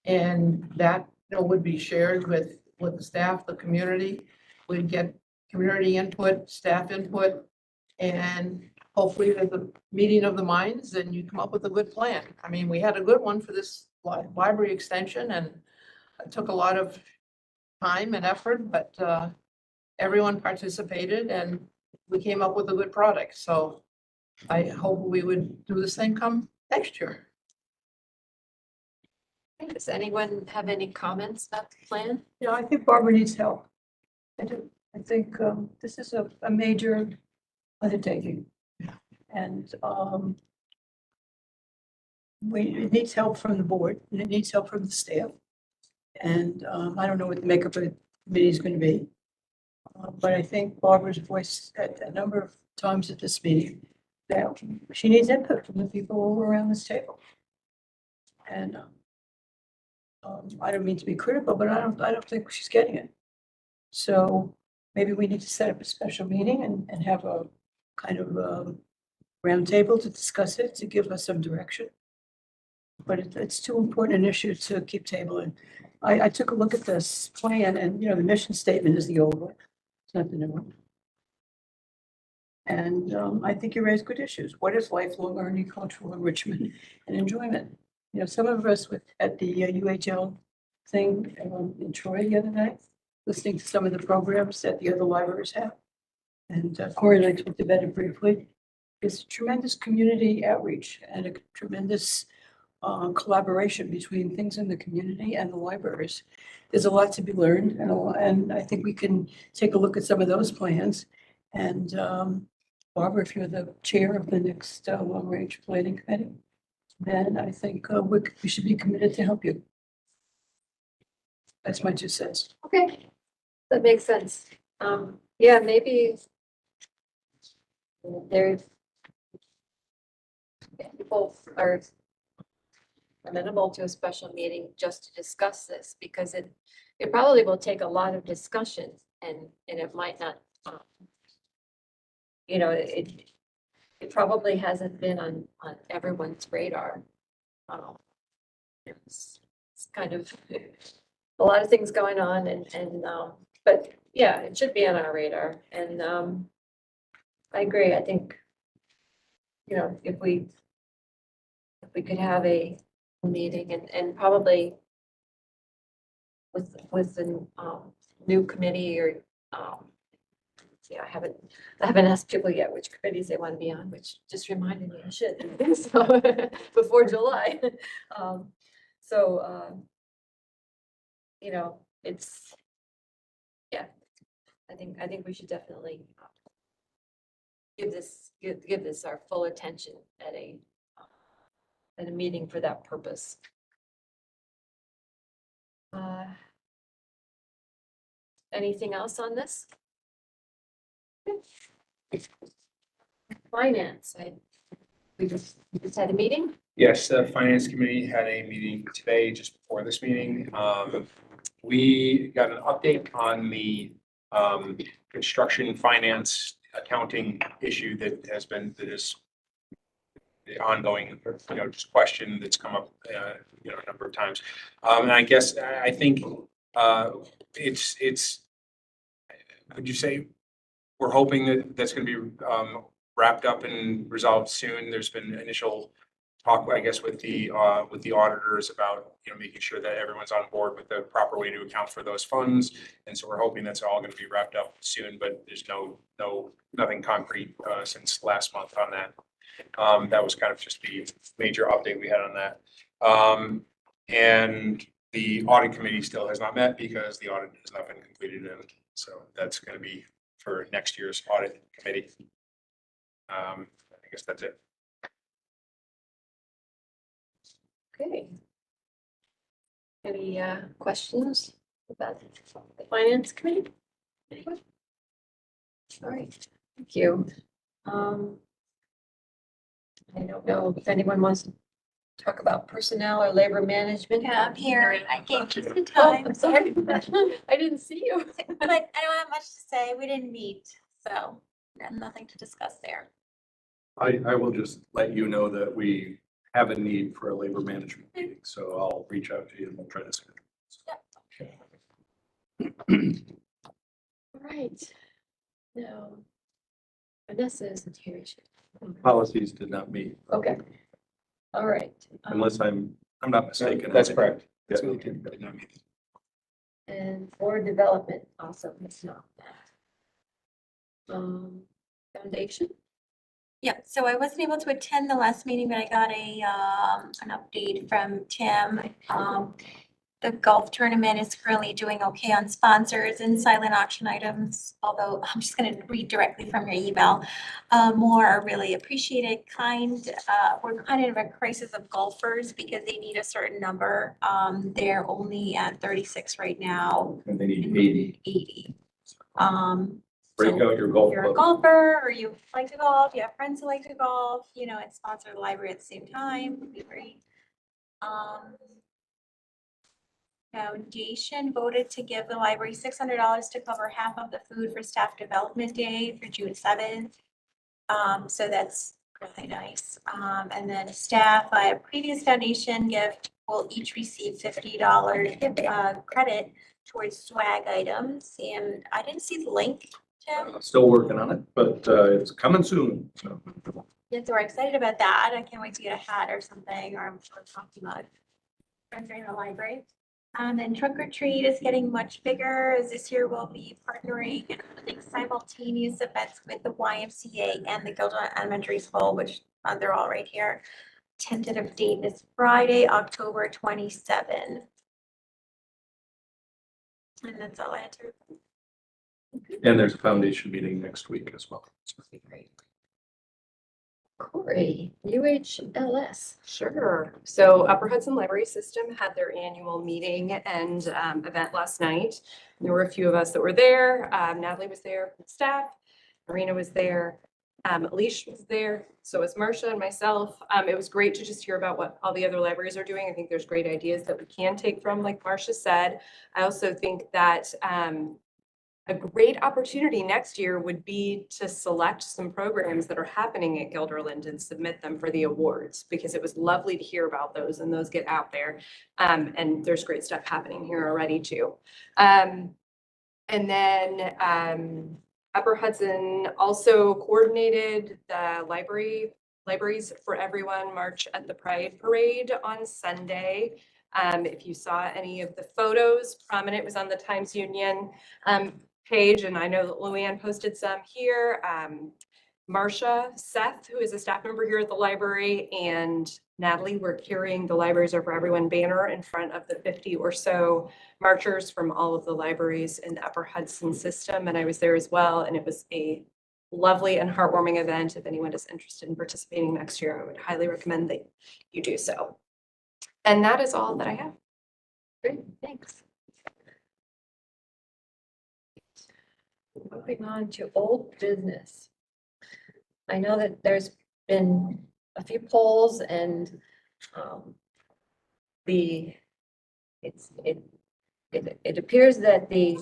And that, would be shared with the staff, the community. We'd get community input, staff input, and hopefully there's a meeting of the minds and you come up with a good plan. I mean, we had a good one for this library extension, and it took a lot of time and effort, but everyone participated and we came up with a good product. So I hope we would do the same come next year. Does anyone have any comments about the plan? Yeah, I think Barbara needs help. I do. I think this is a major undertaking. And it needs help from the board, and it needs help from the staff. And I don't know what the makeup of the committee is going to be. But I think Barbara's voiced at a number of times at this meeting that she needs input from the people all around this table. And I don't mean to be critical, but I don't think she's getting it. So maybe we need to set up a special meeting and have a kind of round table to discuss it, to give us some direction. But it's too important an issue to keep tabling. I took a look at this plan, and the mission statement is the old one. It's not the new one. And I think you raised good issues. What is lifelong learning, cultural enrichment, and enjoyment? Some of us at the UHL thing in Troy the other night, listening to some of the programs that the other libraries have. And Corey and I talked about it briefly. It's tremendous community outreach and a tremendous collaboration between things in the community and the libraries. There's a lot to be learned, and I think we can take a look at some of those plans. And Barbara, if you're the chair of the next long-range planning committee, then I think we should be committed to help you. That's my 2 cents. Okay, that makes sense. Yeah, maybe there's people are amenable to a special meeting just to discuss this, because it probably will take a lot of discussion, and it might not, it probably hasn't been on everyone's radar. It's kind of a lot of things going on, but yeah, it should be on our radar. And I agree. I think, if we could have a meeting and probably with the new committee, or I haven't asked people yet which committees they want to be on, which just reminded me I should. So before July. It's, yeah, I think we should definitely give this our full attention at a meeting for that purpose. Anything else on this? Finance, we just had a meeting. Yes, the finance committee had a meeting today, just before this meeting. We got an update on the construction finance accounting issue that is the ongoing, just question that's come up, a number of times. And I guess, I think it's, would you say, we're hoping that that's going to be wrapped up and resolved soon. There's been initial talk, I guess, with the auditors about, making sure that everyone's on board with the proper way to account for those funds. And so we're hoping that's all going to be wrapped up soon, but there's nothing concrete since last month on that. That was kind of just the major update we had on that. And the audit committee still has not met because the audit has not been completed. And so that's going to be for next year's audit committee. I guess that's it. Okay. Any questions about the finance committee? Anyone? All right, thank you. I don't know if anyone wants to talk about personnel or labor management. Yeah, I'm here. I came just in Oh, time. I'm sorry. I didn't see you. But I don't have much to say. We didn't meet, so nothing to discuss there. I will just let you know that we have a need for a labor management meeting, so I'll reach out to you and we'll try to schedule. All right. No. Vanessa isn't here. Policies did not meet. Okay. All right. Unless I'm not mistaken. That's correct. Yeah. So we did not meet. And board development, also, it's not that. Foundation? Yeah, so I wasn't able to attend the last meeting, but I got an update from Tim. The golf tournament is currently doing okay on sponsors and silent auction items, although I'm just gonna read directly from your email. More are really appreciated, kind. We're kind of in a crisis of golfers because they need a certain number. They're only at 36 right now. And they need 80. 80. Break So out your golf you're a club. golfer or you like to golf, you have friends who like to golf, and sponsor the library at the same time would be great. Foundation voted to give the library $600 to cover half of the food for Staff Development Day for June 7th. So that's really nice. And then staff, a previous donation gift will each receive $50 credit towards swag items. And I didn't see the link, Tim. Still working on it, but it's coming soon. So. Yeah, so we're excited about that. I can't wait to get a hat or something, or I'm sure a coffee mug. During the library. And Trunk or Treat is getting much bigger, as this year we'll be partnering and holding simultaneous events with the YMCA and the Guilderland Elementary School, which they're all right here. Tentative date is Friday, October 27. And that's all I had to. And there's a foundation meeting next week as well. So. Great. Corey, UHLS. Sure. So Upper Hudson Library System had their annual meeting and event last night. There were a few of us that were there. Natalie was there from staff. Marina was there. Alicia was there. So was Marcia and myself. It was great to just hear about what all the other libraries are doing. I think there's great ideas that we can take from, like Marcia said. I also think that a great opportunity next year would be to select some programs that are happening at Guilderland and submit them for the awards, because it was lovely to hear about those and those get out there. And there's great stuff happening here already too. And then Upper Hudson also coordinated the Libraries for Everyone March at the Pride Parade on Sunday. If you saw any of the photos, prominent was on the Times Union page, and I know that Luann posted some here. Marcia, Seth, who is a staff member here at the library, and Natalie were carrying the Libraries Are for Everyone banner in front of the 50 or so marchers from all of the libraries in the Upper Hudson system, and I was there as well, and it was a lovely and heartwarming event. If anyone is interested in participating next year, I would highly recommend that you do so. And that is all that I have. Great, thanks. Moving on to old business. I know that there's been a few polls and it it appears that the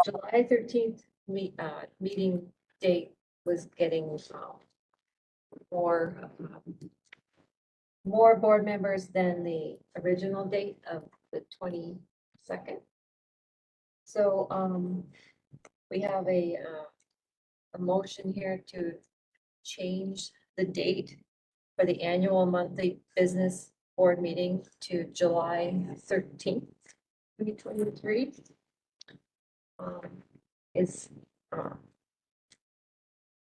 July 13th meeting date was getting more board members than the original date of the 22nd. So we have a motion here to change the date for the annual monthly business board meeting to July 13th, 2023.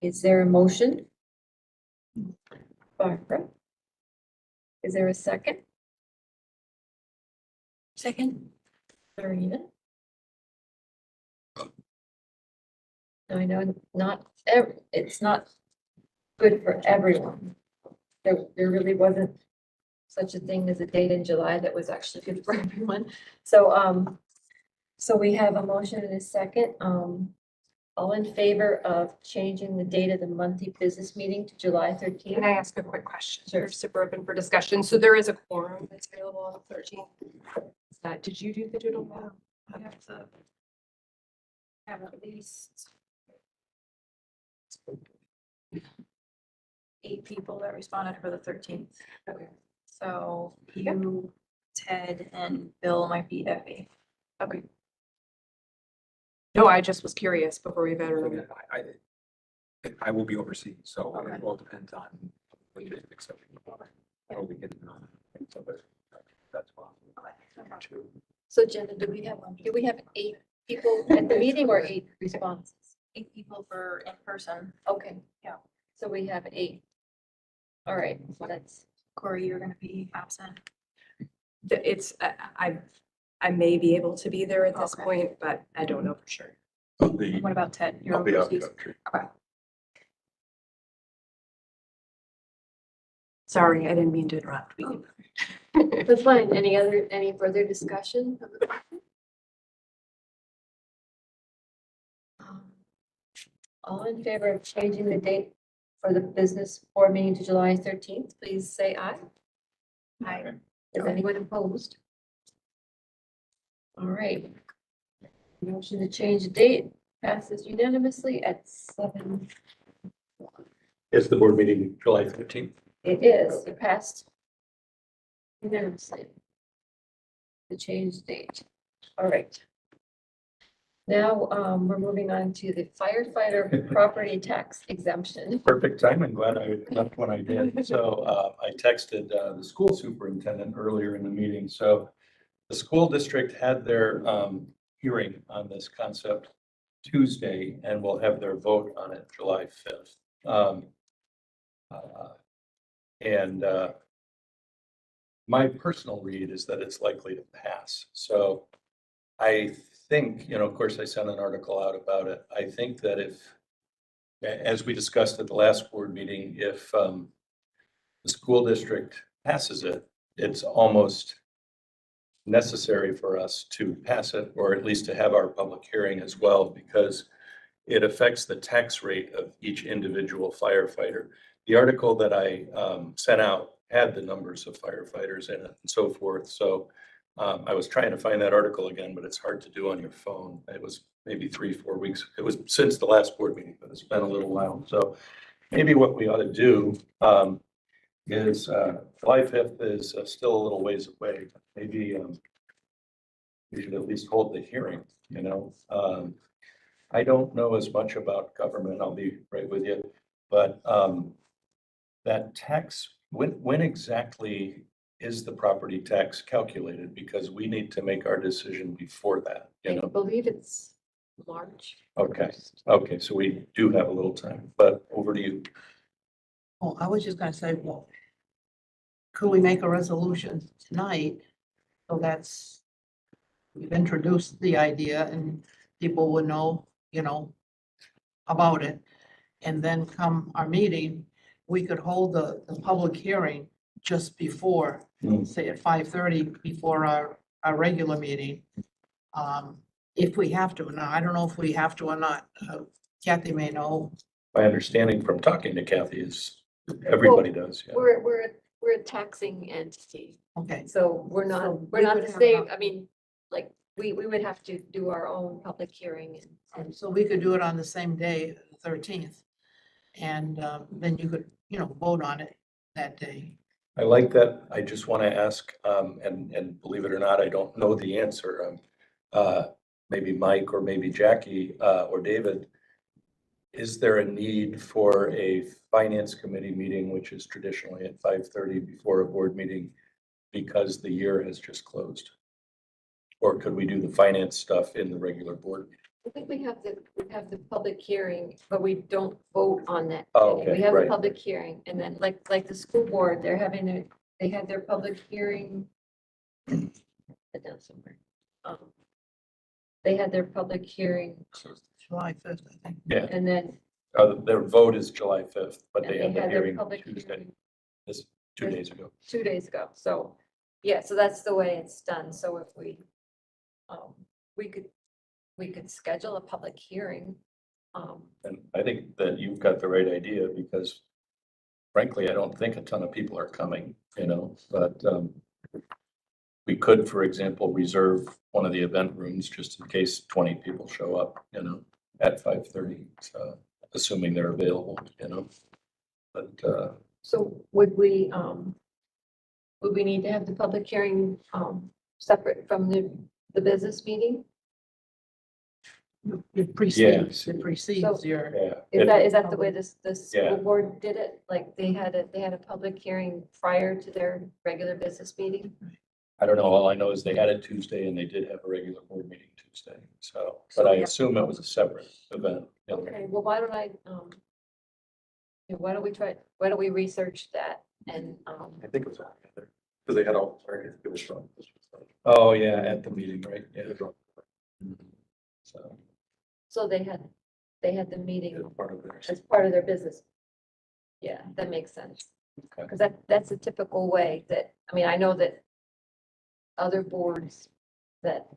Is there a motion? Barbara? Is there a second? Second. Marina? I know it's not good for everyone. There really wasn't such a thing as a date in July that was actually good for everyone. So, so we have a motion and a second. All in favor of changing the date of the monthly business meeting to July 13th? Can I ask a quick question? Sure. We're super open for discussion. So there is a quorum that's available on the 13th. Did you do the doodle? I have to have at least 8 people that responded for the 13th. Okay. So you, Ted, and Bill might be iffy. Okay. No, I just was curious before we voted. I will be overseas, so Okay. it all depends on what you accept. Or we can, so that's fine. So Jenna, do we have 8 people at the meeting or 8 responses? 8 people for in person. Okay. Yeah. So we have 8. All right, so that's, Corey, you're gonna be absent. It's, I may be able to be there at this Okay. point, but I don't know for sure. What about Ted? You're I'll be out of overseas. the country. Sorry, I didn't mean to interrupt. that's fine. Any further discussion? All in favor of changing the date for the business board meeting to July 13th, please say aye. Aye. Is anyone opposed? All right. Motion to change the date passes unanimously at 7. Is the board meeting July 13th? It is, it passed unanimously. The change date. All right. Now, we're moving on to the firefighter property tax exemption. Perfect time. I'm glad I left when I did. So I texted the school superintendent earlier in the meeting. So the school district had their hearing on this concept Tuesday and will have their vote on it July 5th. My personal read is that it's likely to pass. So I think, of course, I sent an article out about it. I think that if, as we discussed at the last board meeting, if the school district passes it, it's almost necessary for us to pass it, or at least to have our public hearing as well, because it affects the tax rate of each individual firefighter. The article that I sent out had the numbers of firefighters in it and so forth. So I was trying to find that article again, but it's hard to do on your phone. It was maybe 3-4 weeks. It was since the last board meeting, but it's been a little while. So maybe what we ought to do is July 5th is still a little ways away. Maybe we should at least hold the hearing, I don't know as much about government, I'll be right with you, but that tax, when exactly is the property tax calculated? Because we need to make our decision before that, I believe it's March. Okay, so we do have a little time, but over to you. Oh, I was just gonna say, well, could we make a resolution tonight? So we've introduced the idea and people would know, about it. And then come our meeting, we could hold the public hearing just before, say at 5:30 before our regular meeting. If we have to. Now, I don't know if we have to or not. Kathy may know. My understanding from talking to Kathy is everybody does, yeah. We're a taxing entity, Okay. so we're So not we the could have same, a- I mean, like we would have to do our own public hearing and So we could do it on the same day, the 13th. And then you could, vote on it that day. I like that. I just want to ask, and believe it or not, I don't know the answer. Maybe Mike or maybe Jackie, or David. Is there a need for a finance committee meeting, which is traditionally at 5:30 before a board meeting, because the year has just closed? Or could we do the finance stuff in the regular board meeting? I think we have the public hearing, but we don't vote on that. Oh, day. okay, We have a right. public hearing and then like the school board, they had their public hearing. Put down somewhere. They had their public hearing July 5th, I think. Yeah, and then their vote is July 5th, but and they they had the had their hearing public Tuesday, hearing this 2 days ago. 2 days ago. So, yeah, so that's the way it's done. So if we could schedule a public hearing. And I think that you've got the right idea because frankly, I don't think a ton of people are coming, but we could, for example, reserve one of the event rooms just in case 20 people show up, at 5:30, so assuming they're available, but So would we need to have the public hearing, separate from the business meeting? It Yes. precedes, it precedes your, yeah. Is that the way the Yeah. school board did it? Like they had a public hearing prior to their regular business meeting? I don't know, all I know is they had it Tuesday and they did have a regular board meeting Tuesday, but So, I yeah. assume it was a separate event. Okay, well, why don't why don't we research that and, I think it was all together, because they had all, sorry, it was from. Oh, yeah, at the meeting, right? Yeah. So, so they had the meeting Part of theirs. as part of their business. Yeah, that makes sense. Okay. Because that's a typical way that, I know that other boards that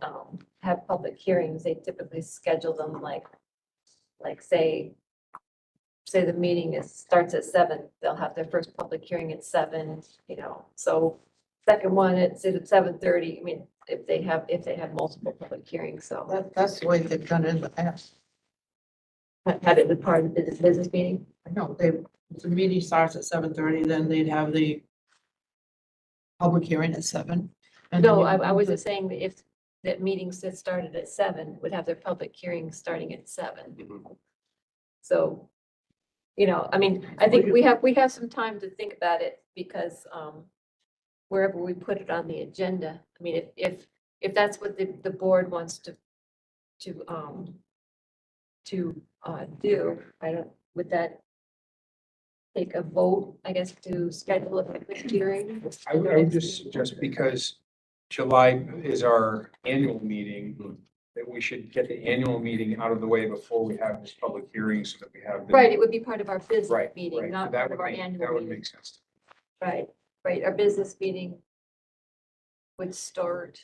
have public hearings, they typically schedule them like say the meeting starts at 7, they'll have their first public hearing at 7, so second one, it's at 7:30. If they have multiple public hearings, so that's the way they've done it in the past. had it as part of the business meeting. I know, the meeting starts at 7:30, then they'd have the public hearing at 7. and then No, you I move was it- just saying that if that meetings that started at 7 would have their public hearing starting at 7. So, I think we have some time to think about it because wherever we put it on the agenda, if that's what the board wants to do, would that take a vote, I guess, to schedule a public hearing? I would just suggest, because July is our annual meeting, that we should get the annual meeting out of the way before we have this public hearing so that we have. Right, it would be part of our business Right, meeting, right. not So that part would of our make- annual That would meeting. make sense. Right, our business meeting would start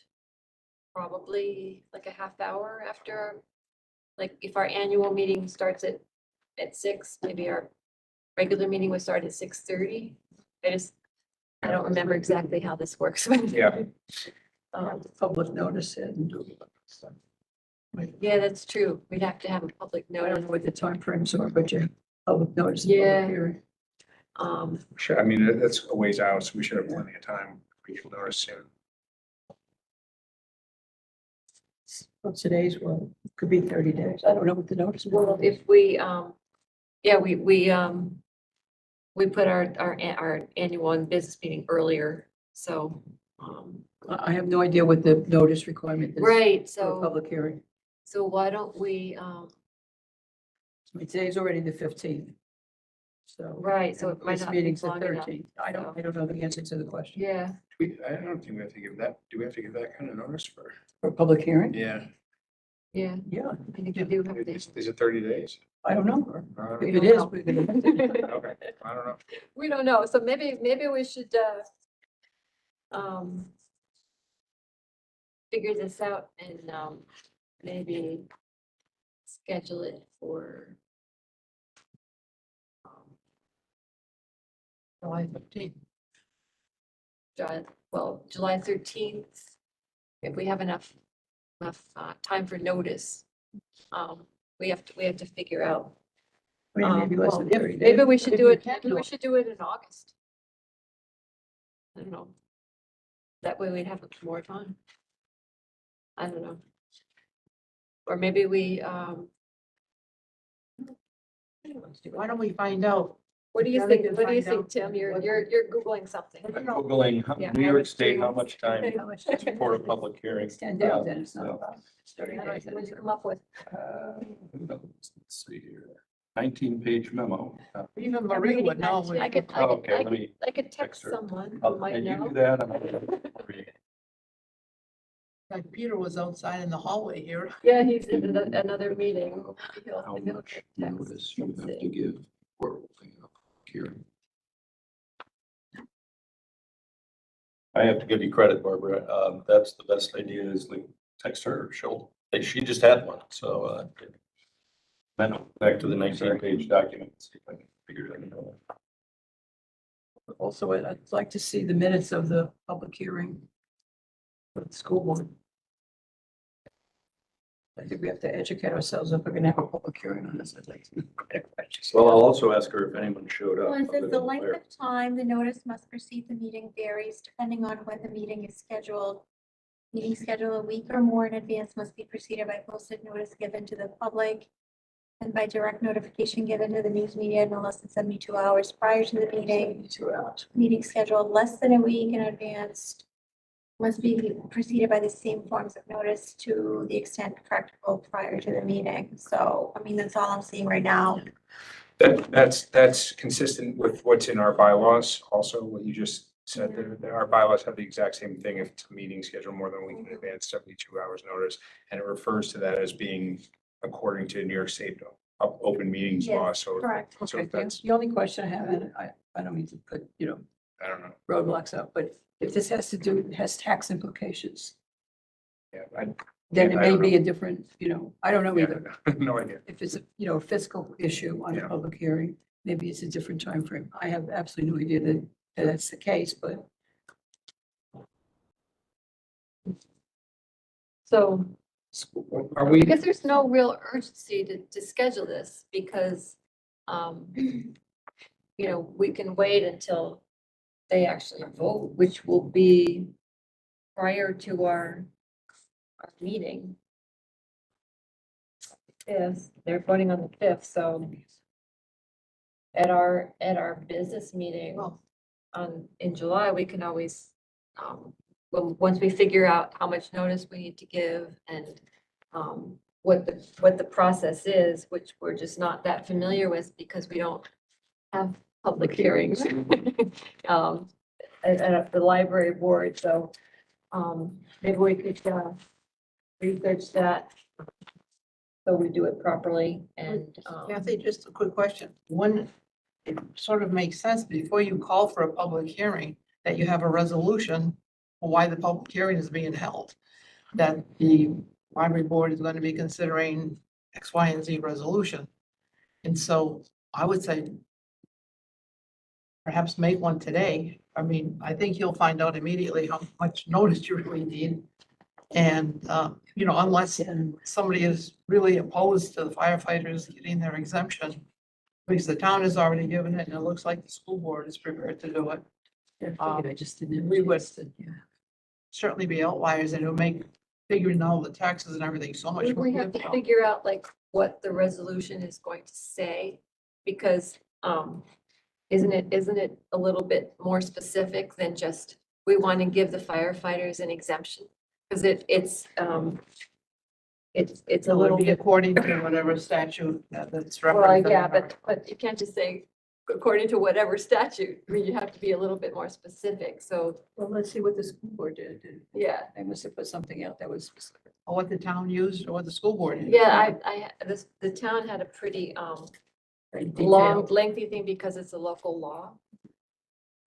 probably like a half hour after, like if our annual meeting starts at 6, maybe our regular meeting would start at 6:30. I don't remember exactly how this works. Yeah. Public notice it and Yeah, that's true. We'd have to have a public I don't notice. know what the timeframes are, but you public notice. and public Yeah. hearing. Sure, that's a ways out, so we should have plenty of time. We can notice soon. Well, today's, could be 30 days. I don't know what the notice. Well, if we, we put our annual and business meeting earlier, so, I have no idea what the notice requirement is. right, For a so, public hearing. so why don't we, Today's already the 15th. So. right, so and it might this not be meeting's the long enough. 13th. I don't know the answer to the question. Yeah, I don't think we have to give that, do we have to give that kind of notice for? For a public hearing? Yeah. yeah, Yeah, I think you do have to. Is it 30 days? I don't know. I If don't it is, know. we're gonna. Okay, I don't know. We don't know, so maybe we should, figure this out and, maybe schedule it for, July 15th. July 13th, if we have enough time for notice. We have to figure out. Maybe less than well, 30 days. Maybe we should If do you it, can maybe do we it. should do it in August. I don't know. That way we'd have more time. I don't know. Or maybe we, Why don't we find out? what do you Now they think? can What do you find think, out Tim? You're what- Googling something. I'm Googling Yeah, New I York was State, how doing- much time How much time? for a public hearing? It's 10 days, Uh, then it's not so, about 30 What days. did you come up with? who knows? Let's see here. 19-page memo. Even Marie would know. I could, Oh, okay, let me, I could text text her. someone who might can you know. do that? I'm gonna read. Like Peter was outside in the hallway here. Yeah, he's in another meeting. How Maybe he'll much text notice you and have see. to give for opening up hearing? I have to give you credit, Barbara. That's the best idea is like text her. She just had one, so, then back to the 19-page document. See if I can figure it out. Also, I'd like to see the minutes of the public hearing for the school board. I think we have to educate ourselves if we're gonna have a public hearing on this. I'd like to. Well, I'll also ask her if anyone showed up. Well, it other says the than length Claire. of time the notice must precede the meeting varies depending on when the meeting is scheduled. Meeting schedule a week or more in advance must be preceded by posted notice given to the public and by direct notification given to the news media no less than 72 hours prior to the meeting. 2 hours. Meeting scheduled less than a week in advance must be preceded by the same forms of notice to the extent practical prior to the meeting. So, I mean, that's all I'm seeing right now. That's consistent with what's in our bylaws. Also, what you just said, that our bylaws have the exact same thing. If it's a meeting scheduled more than a week in advance, 72 hours notice. And it refers to that as being according to New York State open meetings law. Yes, So, correct. so Okay, that's, the only question I have, and I don't mean to put, I don't know. roadblocks up, but if this has tax implications, Yeah, then it I may don't be a different, I don't know yeah, either. no idea. If it's a fiscal issue on Yeah. a public hearing, maybe it's a different time frame. I have absolutely no idea that that's the case, but So Are we? because there's no real urgency to schedule this because, we can wait until they actually vote, which will be prior to our meeting. Yes, they're voting on the 5th, so at our business meeting Well, in July, we can always, once we figure out how much notice we need to give and what the process is, which we're just not that familiar with because we don't have public hearings at the library board. So maybe we could research that so we do it properly and Kathy, just a quick question. When it sort of makes sense before you call for a public hearing, that you have a resolution for why the public hearing is being held. That the library board is going to be considering X, Y, and Z resolution. And so I would say perhaps make one today. I mean, I think you'll find out immediately how much notice you really need. And, unless somebody is really opposed to the firefighters getting their exemption, because the town has already given it and it looks like the school board is prepared to do it. I just didn't. we would- Yeah. Certainly be outliers and it'll make figuring out the taxes and everything so much more we have to difficult. figure out like what the resolution is going to say, because isn't it a little bit more specific than just, we want to give the firefighters an exemption? Because it's a It would little be bit, according to whatever statute that's well, referenced. yeah, but you can't just say according to whatever statute. I mean, you have to be a little bit more specific. So, Well, let's see what the school board did. yeah. They must have put something out that was specific. Or what the town used or what the school board used. Yeah, the town had a pretty Very long, detailed. lengthy thing because it's a local law.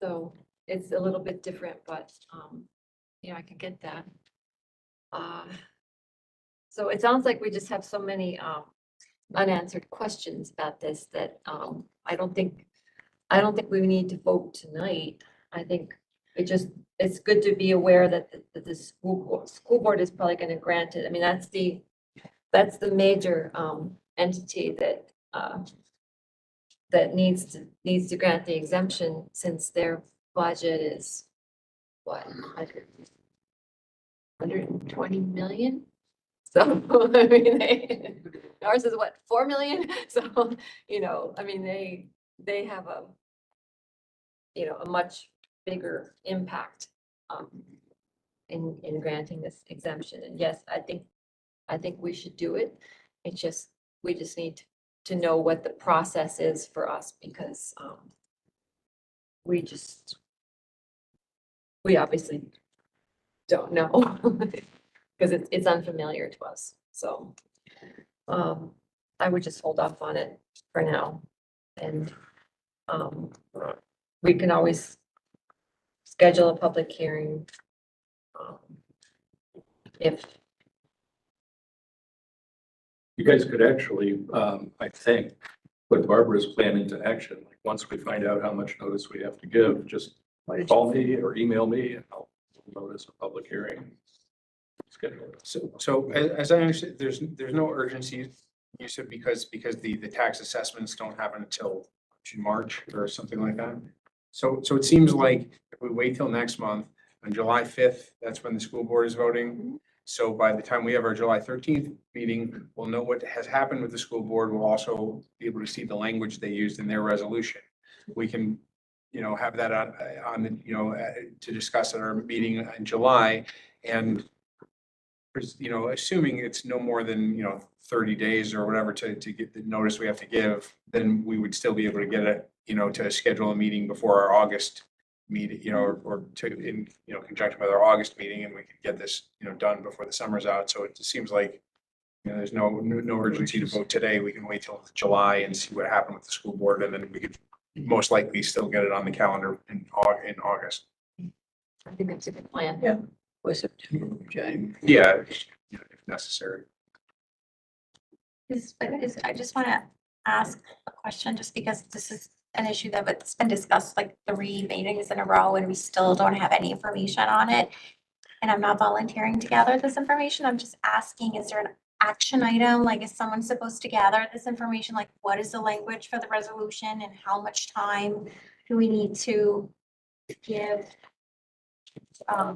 So it's a little bit different, but, I can get that. So it sounds like we just have so many, unanswered questions about this that, I don't think we need to vote tonight. I think it's good to be aware that the school board is probably gonna grant it. I mean, that's the major, entity that, that needs to grant the exemption since their budget is what, 120 million? So, I mean, ours is what, 4 million? So, I mean, they have a much bigger impact, in granting this exemption. And yes, I think we should do it. We just need to know what the process is for us because, we obviously don't know because it's unfamiliar to us. So, I would just hold off on it for now. And, we can always schedule a public hearing. If, You guys could actually, I think, put Barbara's plan into action. Like, once we find out how much notice we have to give, just call me or email me and I'll notice a public hearing. Schedule it. So as I understand, there's no urgency, you said, because the tax assessments don't happen until March or something like that. So it seems like if we wait till next month, on July 5th, that's when the school board is voting. So by the time we have our July 13th meeting, we'll know what has happened with the school board. We'll also be able to see the language they used in their resolution. We can, have that on the, to discuss at our meeting in July. And, assuming it's no more than, 30 days or whatever to get the notice we have to give, then we would still be able to get it, to schedule a meeting before our August meeting, or to, in, conjunction with our August meeting, and we could get this, done before the summer's out. So it seems like, there's no urgency to vote today. We can wait till July and see what happened with the school board, and then we could most likely still get it on the calendar in August. I think that's a good plan. Yeah. Or September, January. Yeah, if necessary. I just want to ask a question, just because this is an issue that's been discussed like 3 meetings in a row and we still don't have any information on it. And I'm not volunteering to gather this information. I'm just asking, is there an action item? Like, is someone supposed to gather this information? Like, what is the language for the resolution and how much time do we need to give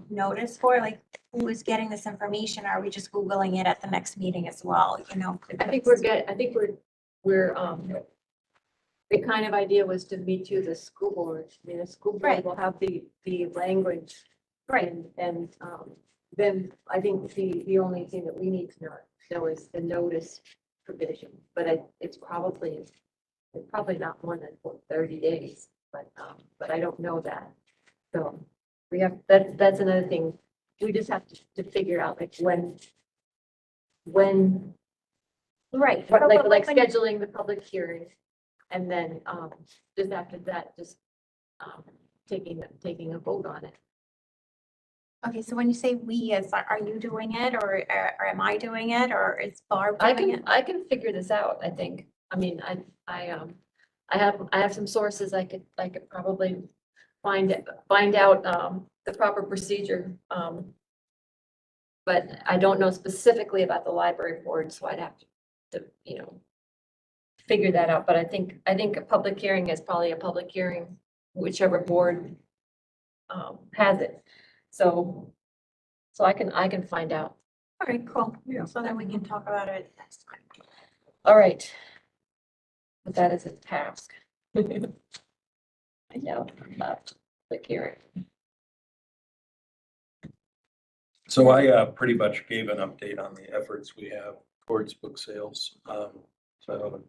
notice for? Like, who is getting this information? Are we just Googling it at the next meeting as well? I think we're, the kind of idea was to meet you, the school board. I mean, the school board Right. will have the language. Right. And then I think the only thing that we need to know is the notice provision, but it's probably not more than 30 days, but I don't know that. So we have, that's another thing. We just have to figure out like when, Right. like scheduling the public hearing. And then, just after that, taking a vote on it. Okay, so when you say we, are you doing it or am I doing it or is Barb doing it? I can figure this out, I think. I mean, I have some sources I could probably find out, the proper procedure. But I don't know specifically about the library board, so I'd have to, figure that out. But I think a public hearing is probably a public hearing, whichever board, has it. So I can find out. All right, cool. Yeah. So then we can talk about it next time. All right. But that is a task. I know, left, public hearing. So I pretty much gave an update on the efforts we have towards book sales. So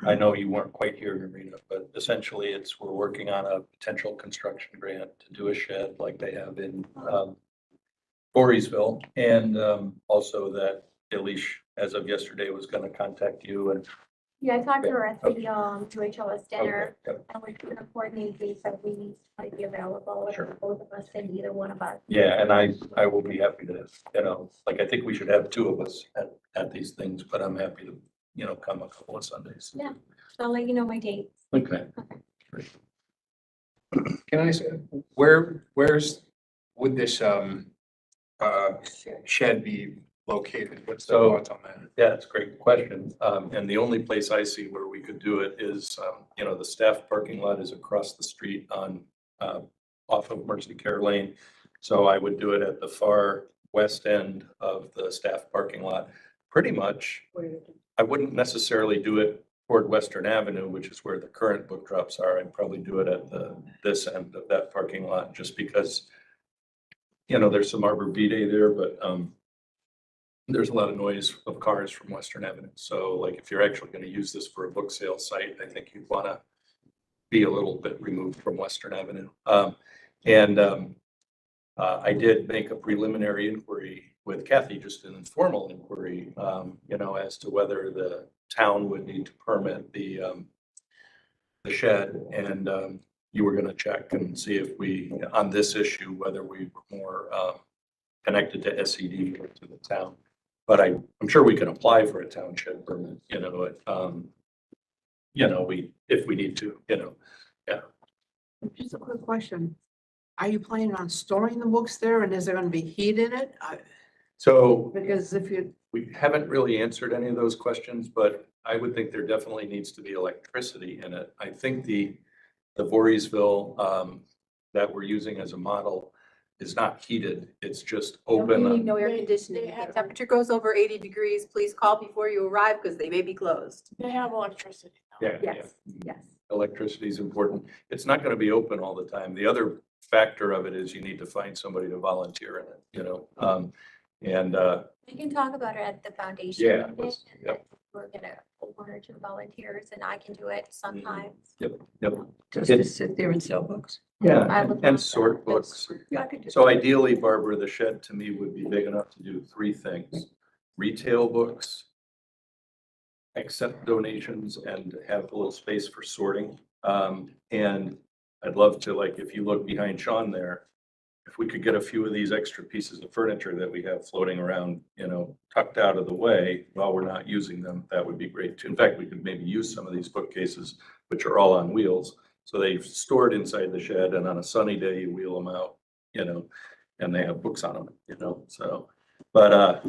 I know you weren't quite here, Marina, but essentially we're working on a potential construction grant to do a shed like they have in Voorheesville. And also that Elish, as of yesterday, was going to contact you and. Yeah, I talked to her at the UHLS dinner Okay, yep. and we're going to coordinate these so we might be available. If Sure. both of us and either one of us. Yeah, and I will be happy to, like, I think we should have 2 of us at these things, but I'm happy to, come a couple of Sundays. Yeah. So I'll let you know my dates. Okay. Great. Can I say, would this, shed be located? What's the So- thoughts on that? Yeah, it's a great question. And the only place I see where we could do it is, the staff parking lot is across the street on, off of Mercy Care Lane. So I would do it at the far west end of the staff parking lot. Pretty much, I wouldn't necessarily do it toward Western Avenue, which is where the current book drops are. I'd probably do it at this end of that parking lot, just because, there's some arborvitae there, but, there's a lot of noise of cars from Western Avenue. So like if you're actually going to use this for a book sale site, I think you'd want to be a little bit removed from Western Avenue. I did make a preliminary inquiry with Kathy, just an informal inquiry, as to whether the town would need to permit the shed. And you were going to check and see if we, on this issue, whether we were more connected to SED or to the town. But I'm sure we can apply for a town shed permit, if we need to, yeah. Just a quick question. Are you planning on storing the books there, and is there gonna be heat in it? So Because if you, we haven't really answered any of those questions, but I would think there definitely needs to be electricity in it. I think the Voorheesville that we're using as a model is not heated. It's just open. No air conditioning. If the temperature goes over 80 degrees, please call before you arrive because they may be closed. They have electricity now. Yeah, yeah. Yes. Electricity is important. It's not going to be open all the time. The other factor of it is you need to find somebody to volunteer in it, We can talk about it at the foundation. Yeah, meeting, let's- and yep. We're gonna, one or two volunteers and I can do it sometimes. Yep. Just to sit there and sell books. Yeah, I would love and that. sort books. Yeah, I could do. So ideally, Barbara, the shed to me would be big enough to do three things: retail books, accept donations, and have a little space for sorting. And I'd love to, like, if you look behind Sean there, if we could get a few of these extra pieces of furniture that we have floating around, tucked out of the way while we're not using them, that would be great too. In fact, we could maybe use some of these bookcases, which are all on wheels. So they've stored inside the shed, and on a sunny day, you wheel them out, and they have books on them, so. But,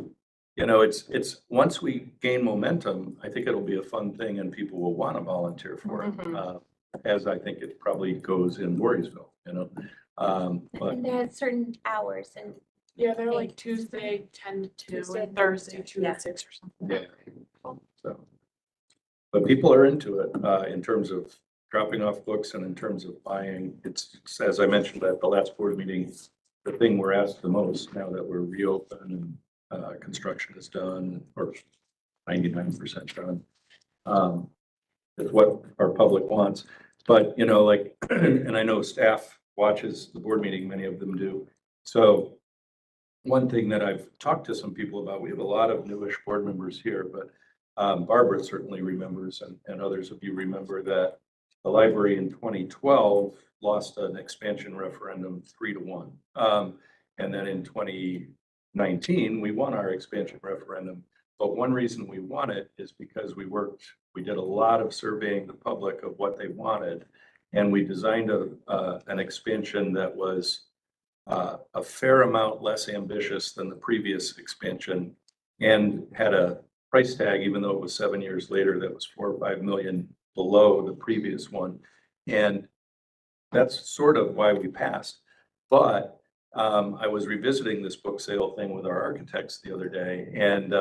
it's, once we gain momentum, I think it'll be a fun thing and people will want to volunteer for it. As I think it probably goes in Voorheesville, but And there are certain hours and Yeah, they're like Tuesday 10 to 2 Tuesday, and Thursday 2 yeah. to 6 or something. yeah. So, but people are into it, in terms of dropping off books and in terms of buying. It's, as I mentioned at the last board meeting, the thing we're asked the most now that we're reopened and construction is done, or 99% done, is what our public wants. But, and I know staff watches the board meeting, many of them do. So one thing that I've talked to some people about, we have a lot of newish board members here, but Barbara certainly remembers, and others of you remember that the library in 2012 lost an expansion referendum 3-1. And then in 2019, we won our expansion referendum. But one reason we won it is because we did a lot of surveying the public of what they wanted. And we designed an expansion that was a fair amount less ambitious than the previous expansion and had a price tag, even though it was 7 years later, that was 4 or 5 million below the previous one. And that's sort of why we passed. But I was revisiting this book sale thing with our architects the other day, and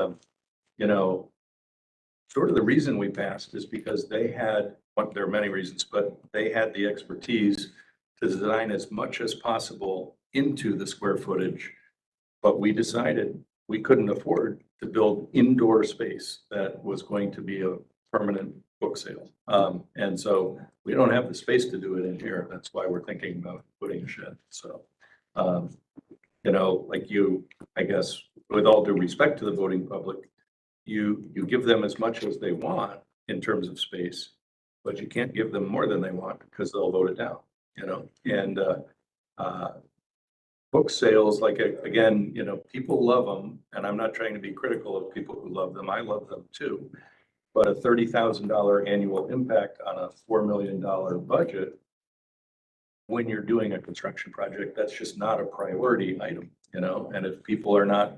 sort of the reason we passed is because they had, there are many reasons, but they had the expertise to design as much as possible into the square footage. But we decided we couldn't afford to build indoor space that was going to be a permanent book sale. And so we don't have the space to do it in here. That's why we're thinking about putting a shed. So, like you, I guess, with all due respect to the voting public, you give them as much as they want in terms of space, but you can't give them more than they want because they'll vote it down, and book sales, like, again, people love them, and I'm not trying to be critical of people who love them. I love them too. But a $30,000 annual impact on a $4 million budget when you're doing a construction project, that's just not a priority item, you know, and if people are not,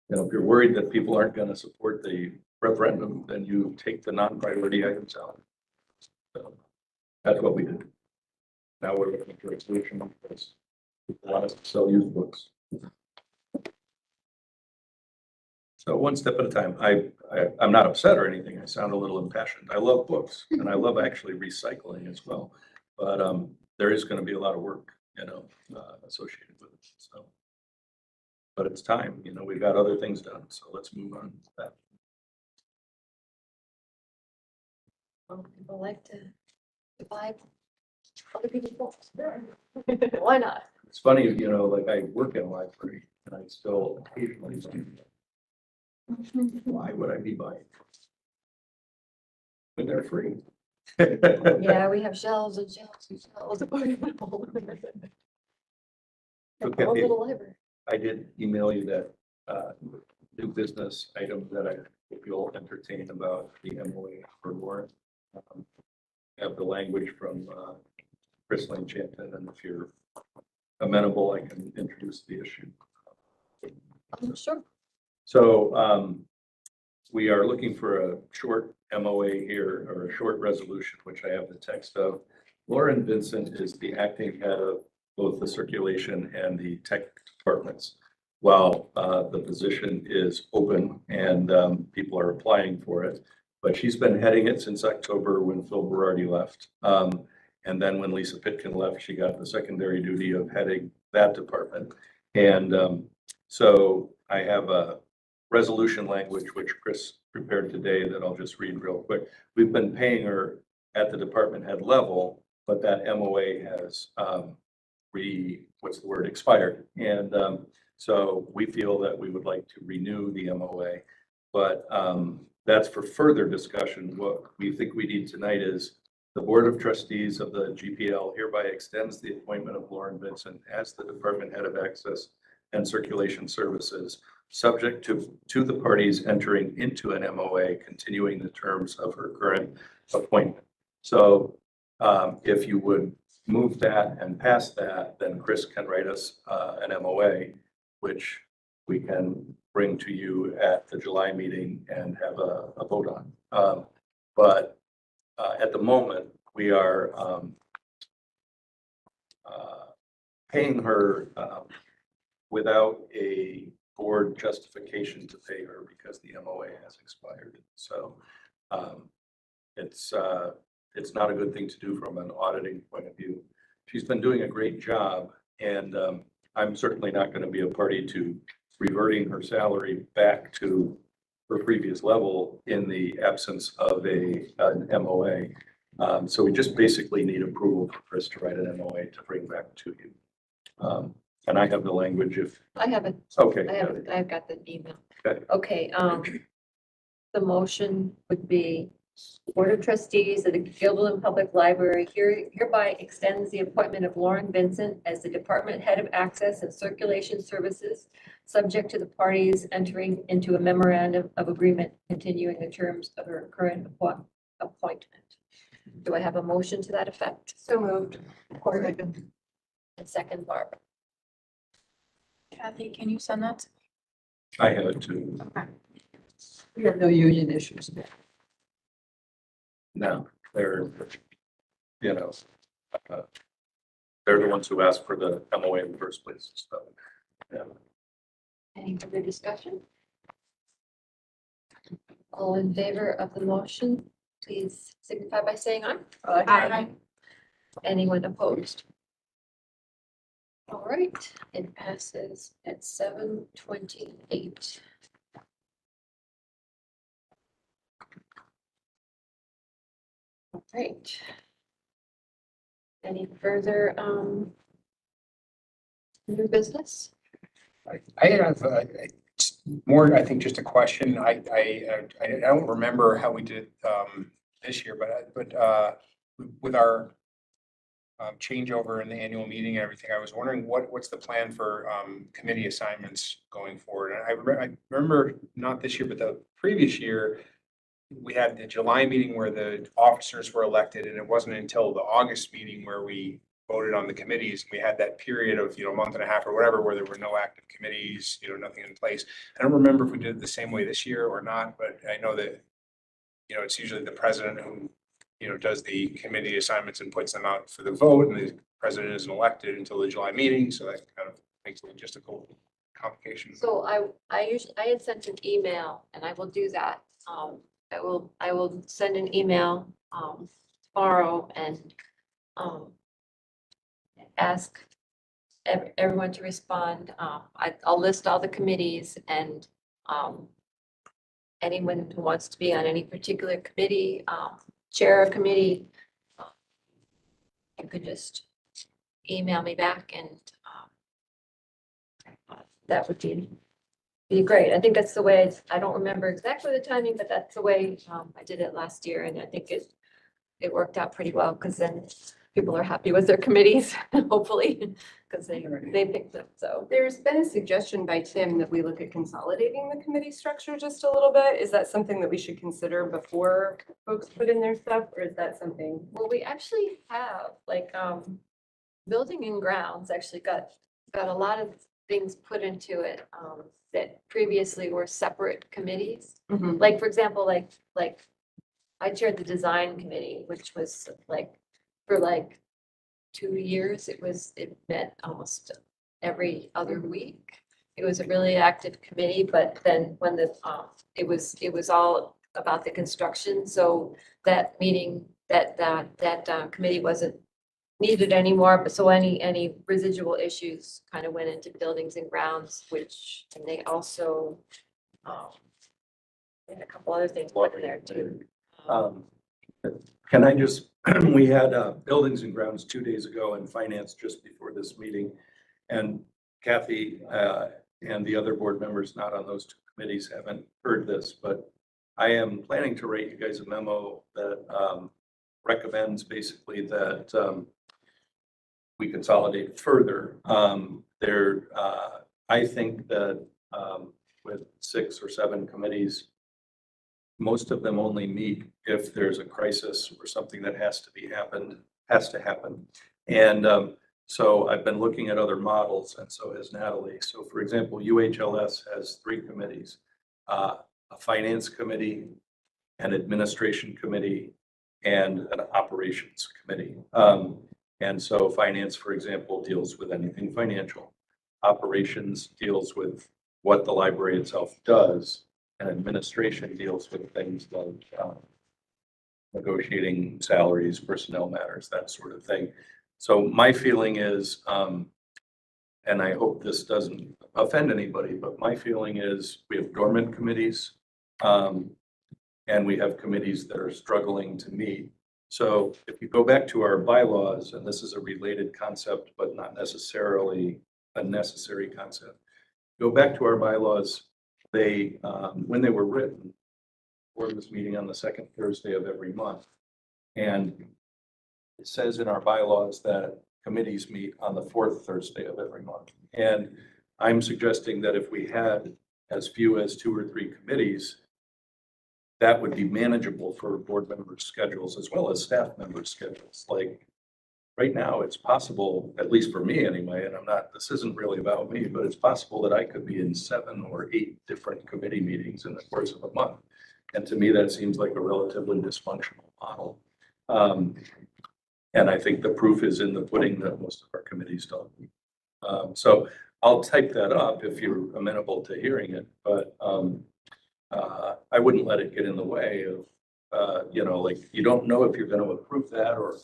you know, if you're worried that people aren't gonna support the referendum, then you take the non-priority items out. So that's what we did. Now we're looking for a solution because people want us to sell used books. So one step at a time. I'm not upset or anything. I sound a little impassioned. I love books and I love actually recycling as well. But there is going to be a lot of work, you know, associated with it. So, but it's time. You know, we've got other things done. So let's move on to that. Well, people like to buy other people's books. Why not? It's funny, you know, like I work in a library and I still occasionally think, why would I be buying? When they're free. Yeah, we have shelves and shelves and shelves. Okay. A whole little library. I did email you that new business item that I hope you'll entertain about the MOA for Warren. Have the language from Chris Lane-Chanton, and if you're amenable, I can introduce the issue. Sure. So we are looking for a short MOA here, or a short resolution, which I have the text of. Lauren Vincent is the acting head of both the circulation and the tech departments. While the position is open and people are applying for it, but she's been heading it since October when Phil Berardi left. And then when Lisa Pitkin left, she got the secondary duty of heading that department. And so I have a resolution language, which Chris prepared today, that I'll just read real quick. We've been paying her at the department head level, but that MOA has expired. And so we feel that we would like to renew the MOA, but that's for further discussion. What we think we need tonight is the Board of Trustees of the GPL hereby extends the appointment of Lauren Vincent as the Department Head of Access and Circulation Services, subject to the parties entering into an MOA, continuing the terms of her current appointment. So if you would move that and pass that, then Chris can write us an MOA, which we can bring to you at the July meeting and have a vote on. But at the moment, we are paying her without a board justification to pay her because the MOA has expired. So it's not a good thing to do from an auditing point of view. She's been doing a great job, and I'm certainly not going to be a party to reverting her salary back to her previous level in the absence of an MOA. So we just basically need approval for Chris to write an MOA to bring back to you. And I have the language if. I have it. Okay. I've got the email. Okay. Okay, the motion would be Board of Trustees of the Guilderland Public Library hereby extends the appointment of Lauren Vincent as the Department Head of Access and Circulation Services, subject to the parties entering into a memorandum of agreement continuing the terms of her current appointment. Do I have a motion to that effect? So moved. And second, Barbara. Kathy, can you send that? I have it too. We have no union issues. No, they're, you know, they're the ones who asked for the MOA in the first place. So, yeah. Any further discussion? All in favor of the motion, please signify by saying aye. Aye. Anyone opposed? All right, it passes at 7:28. All right. Any further new business? I have more, I think, just a question. I don't remember how we did this year, but with our changeover in the annual meeting and everything, I was wondering what's the plan for committee assignments going forward? And I remember not this year, but the previous year, we had the July meeting where the officers were elected, and it wasn't until the August meeting where we voted on the committees. We had that period of, a month and a half or whatever, where there were no active committees, nothing in place. I don't remember if we did it the same way this year or not, but I know that, it's usually the president who, does the committee assignments and puts them out for the vote, and the president isn't elected until the July meeting, so that kind of makes logistical complications. So I had sent an email, and I will do that. I will send an email, tomorrow and, ask everyone to respond. I'll list all the committees and, anyone who wants to be on any particular committee, chair of committee, you could just email me back and, that would be great. I think that's the way I don't remember exactly the timing, but that's the way, I did it last year, and I think it worked out pretty well, because then people are happy with their committees, hopefully, because they picked them, so. There's been a suggestion by Tim that we look at consolidating the committee structure just a little bit. Is that something that we should consider before folks put in their stuff, or is that something? Well, we actually have, like, building and grounds actually got a lot of things put into it, that previously were separate committees. Like, for example, like I chaired the design committee, which was for 2 years, it met almost every other week. It was a really active committee, but then when it was all about the construction, so that meeting, that committee wasn't needed anymore, but so any residual issues kind of went into buildings and grounds, and they also, and a couple other things put in there too. Can I just, we had buildings and grounds 2 days ago and finance just before this meeting. And Kathy and the other board members not on those two committees haven't heard this, but I am planning to write you guys a memo that recommends basically that we consolidate further. I think that with 6 or 7 committees, most of them only meet if there's a crisis or something that has to happen. And so I've been looking at other models, and so has Natalie. So for example, UHLS has 3 committees, a finance committee, an administration committee, and an operations committee. And so finance, for example, deals with anything financial. Operations deals with what the library itself does, and administration deals with things like negotiating salaries, personnel matters, that sort of thing. So my feeling is, and I hope this doesn't offend anybody, but my feeling is we have dormant committees, and we have committees that are struggling to meet. So if you go back to our bylaws, and this is a related concept, but not necessarily a necessary concept, go back to our bylaws. They, when they were written, the board was meeting on the second Thursday of every month. And it says in our bylaws that committees meet on the 4th Thursday of every month. And I'm suggesting that if we had as few as 2 or 3 committees, that would be manageable for board members' schedules as well as staff members' schedules. Like right now, it's possible, at least for me anyway, and this isn't really about me, but it's possible that I could be in 7 or 8 different committee meetings in the course of a month. And to me, that seems like a relatively dysfunctional model. And I think the proof is in the pudding that most of our committees don't. So I'll type that up if you're amenable to hearing it, but I wouldn't let it get in the way of, like you don't know if you're going to approve that or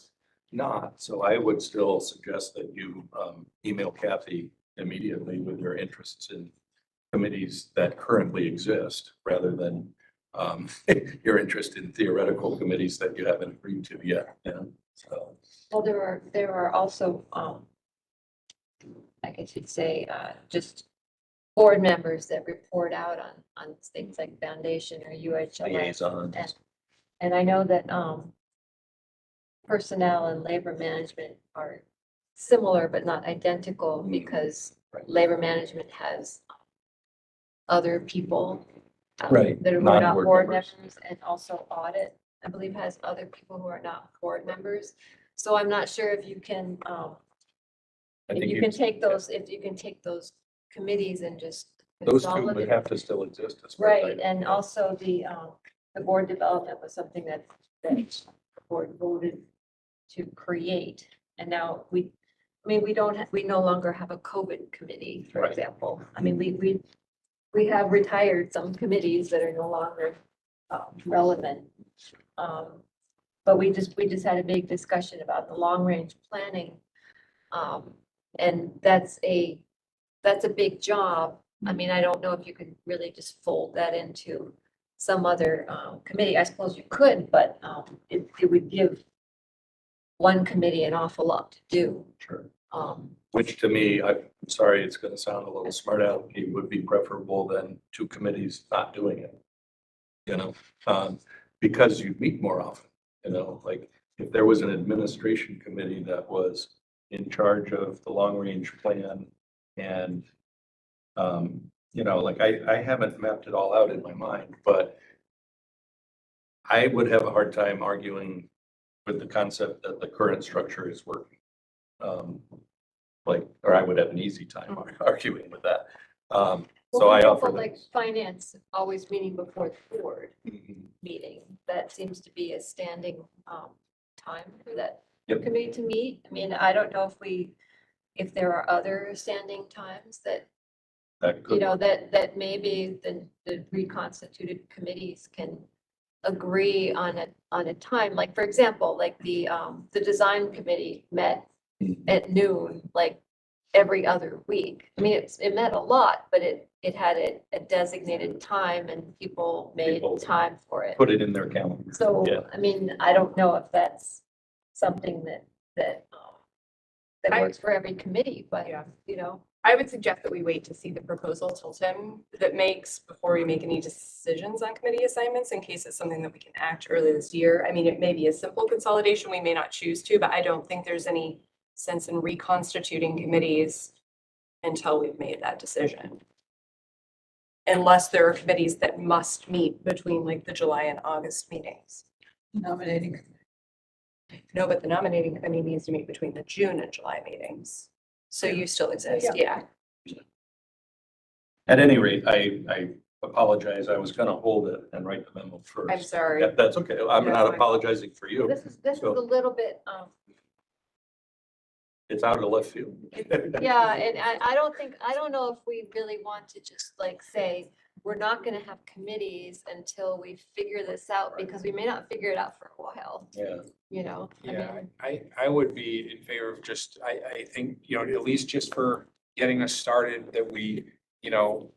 not. So I would still suggest that you email Kathy immediately with your interests in committees that currently exist, rather than your interest in theoretical committees that you haven't agreed to yet. So. Well, there are also, I guess you'd say, just board members that report out on things like foundation or UHLS. Liaisons. And I know that personnel and labor management are similar but not identical, because labor management has other people Right, that are not non-board board members. members, and also audit, I believe, has other people who are not board members. So I'm not sure if you can, I if think you can take those, if you can take those committees and just. those two consolidate- would have to still exist as far as I Right, know. and also the board development was something that the board voted to create. And now we don't, we no longer have a COVID committee, for Right. example. I mean, we have retired some committees that are no longer relevant. But we just had a big discussion about the long-range planning. And that's a big job. I mean, I don't know if you could really just fold that into some other committee. I suppose you could, but it would give one committee an awful lot to do. Sure. Um, Which to me, I'm sorry, it's gonna sound a little smart alecky, would be preferable than two committees not doing it. You know, because you meet more often, you know, like if there was an administration committee that was in charge of the long range plan and, you know, like I haven't mapped it all out in my mind, but I would have a hard time arguing with the concept that the current structure is working. Like, or I would have an easy time arguing with that. So well, I for offer example, that. like finance always meeting before the board Mhm. meeting. That seems to be a standing time for that Yep. committee to meet. I mean, I don't know if there are other standing times that, That you could, know, that maybe the reconstituted committees can agree on a time. Like, for example, like the design committee met at noon, like every other week. I mean, it met a lot, but it had a designated time and people made People time for it. put it in their calendar. So, Yeah. I mean, I don't know if that's something that works for every committee, but, Yeah. you know. I would suggest that we wait to see the proposal till Tim that makes before we make any decisions on committee assignments in case it's something that we can act early this year. I mean, it may be a simple consolidation. We may not choose to, but I don't think there's any sense in reconstituting committees until we've made that decision. Unless there are committees that must meet between like the July and August meetings. Nominating. No, but the nominating committee needs to meet between the June and July meetings. So you still exist, yeah. At any rate, I apologize. I was gonna hold it and write the memo first. I'm sorry. Yeah, that's okay. I'm That's not my fault. apologizing for you. This is a So- little bit, It's out of left field. yeah, and I don't know if we really want to just like say, we're not gonna have committees until we figure this out, because we may not figure it out for a while, Yeah. you know? I Yeah, mean, I would be in favor of just, I think, you know, at least just for getting us started, that we, you know,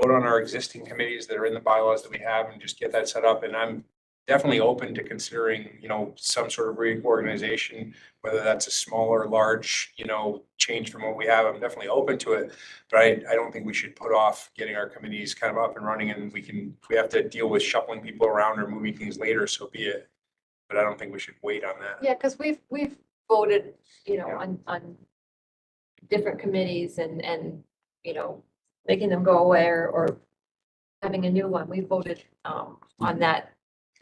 vote on our existing committees that are in the bylaws that we have and just get that set up. And I'm definitely open to considering, you know, some sort of reorganization, whether that's a small or large, you know, change from what we have. I'm definitely open to it. But I don't think we should put off getting our committees kind of up and running, and if we have to deal with shuffling people around or moving things later, so be it. But I don't think we should wait on that. yeah, because we've voted, you know, Yeah. on different committees and, you know, making them go away or having a new one. We voted on that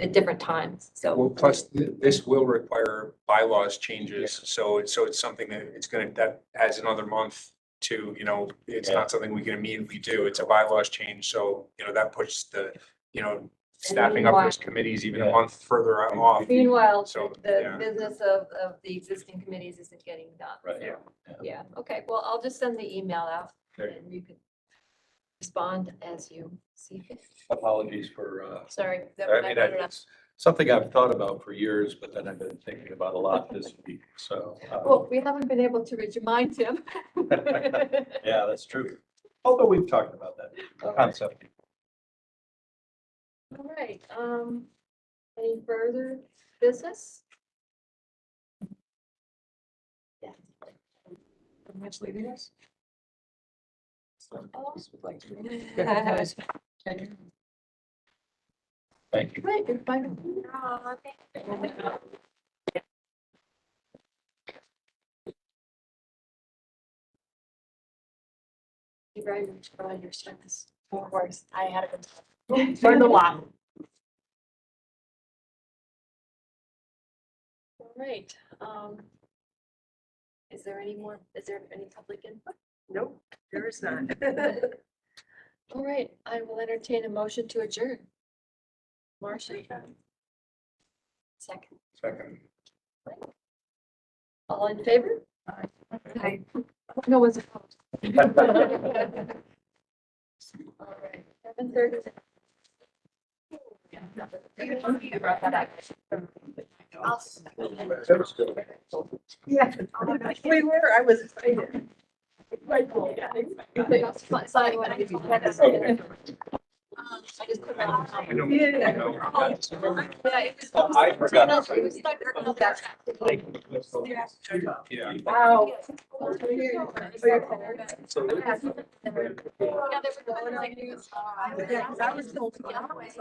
at different times, so. Well, plus this will require bylaws changes, so it's something that that adds another month to, you know, it's Yeah. not something we can immediately do. It's a bylaws change, so, you know, that puts the, you know, staffing up those committees even a Yeah. month further off. Meanwhile, So, the yeah. business of the existing committees isn't getting done. Right. so, Yeah. Yeah, okay, well, I'll just send the email out Okay. and you can respond as you see fit. Apologies for, Sorry. that I when mean, brought it up. it's something I've thought about for years, but then I've been thinking about a lot this week, so. Well, we haven't been able to remind him. Yeah, that's true. Although we've talked about that concept. All right, any further business? Yeah. Much leaving us? Oh, Would like to. Thank you. Great, you're fine. Thank you very much for all your service. Of course, I had a good time. Learned a lot. All right, Is there any more, is there any public input? Nope, there is none. All right, I will entertain a motion to adjourn. Marcia? Second. Second. All in favor? Aye. No one's opposed. All right, 7:30. You brought that up. Yeah, we were, I was excited. I just put that on. I don't- Yeah. I know. I forgot. Yeah. Wow. I was told to. Otherwise,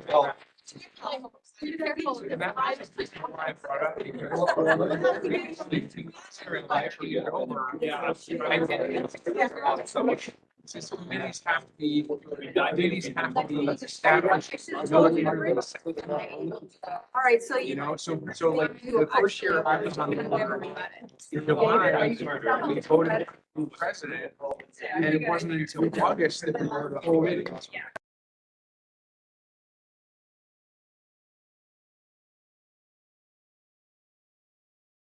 well, Committees have to be, committees have to be established. All right, so You know, so like the first year I was on the board, in July, we voted for president. And it wasn't until August that we were the whole meeting.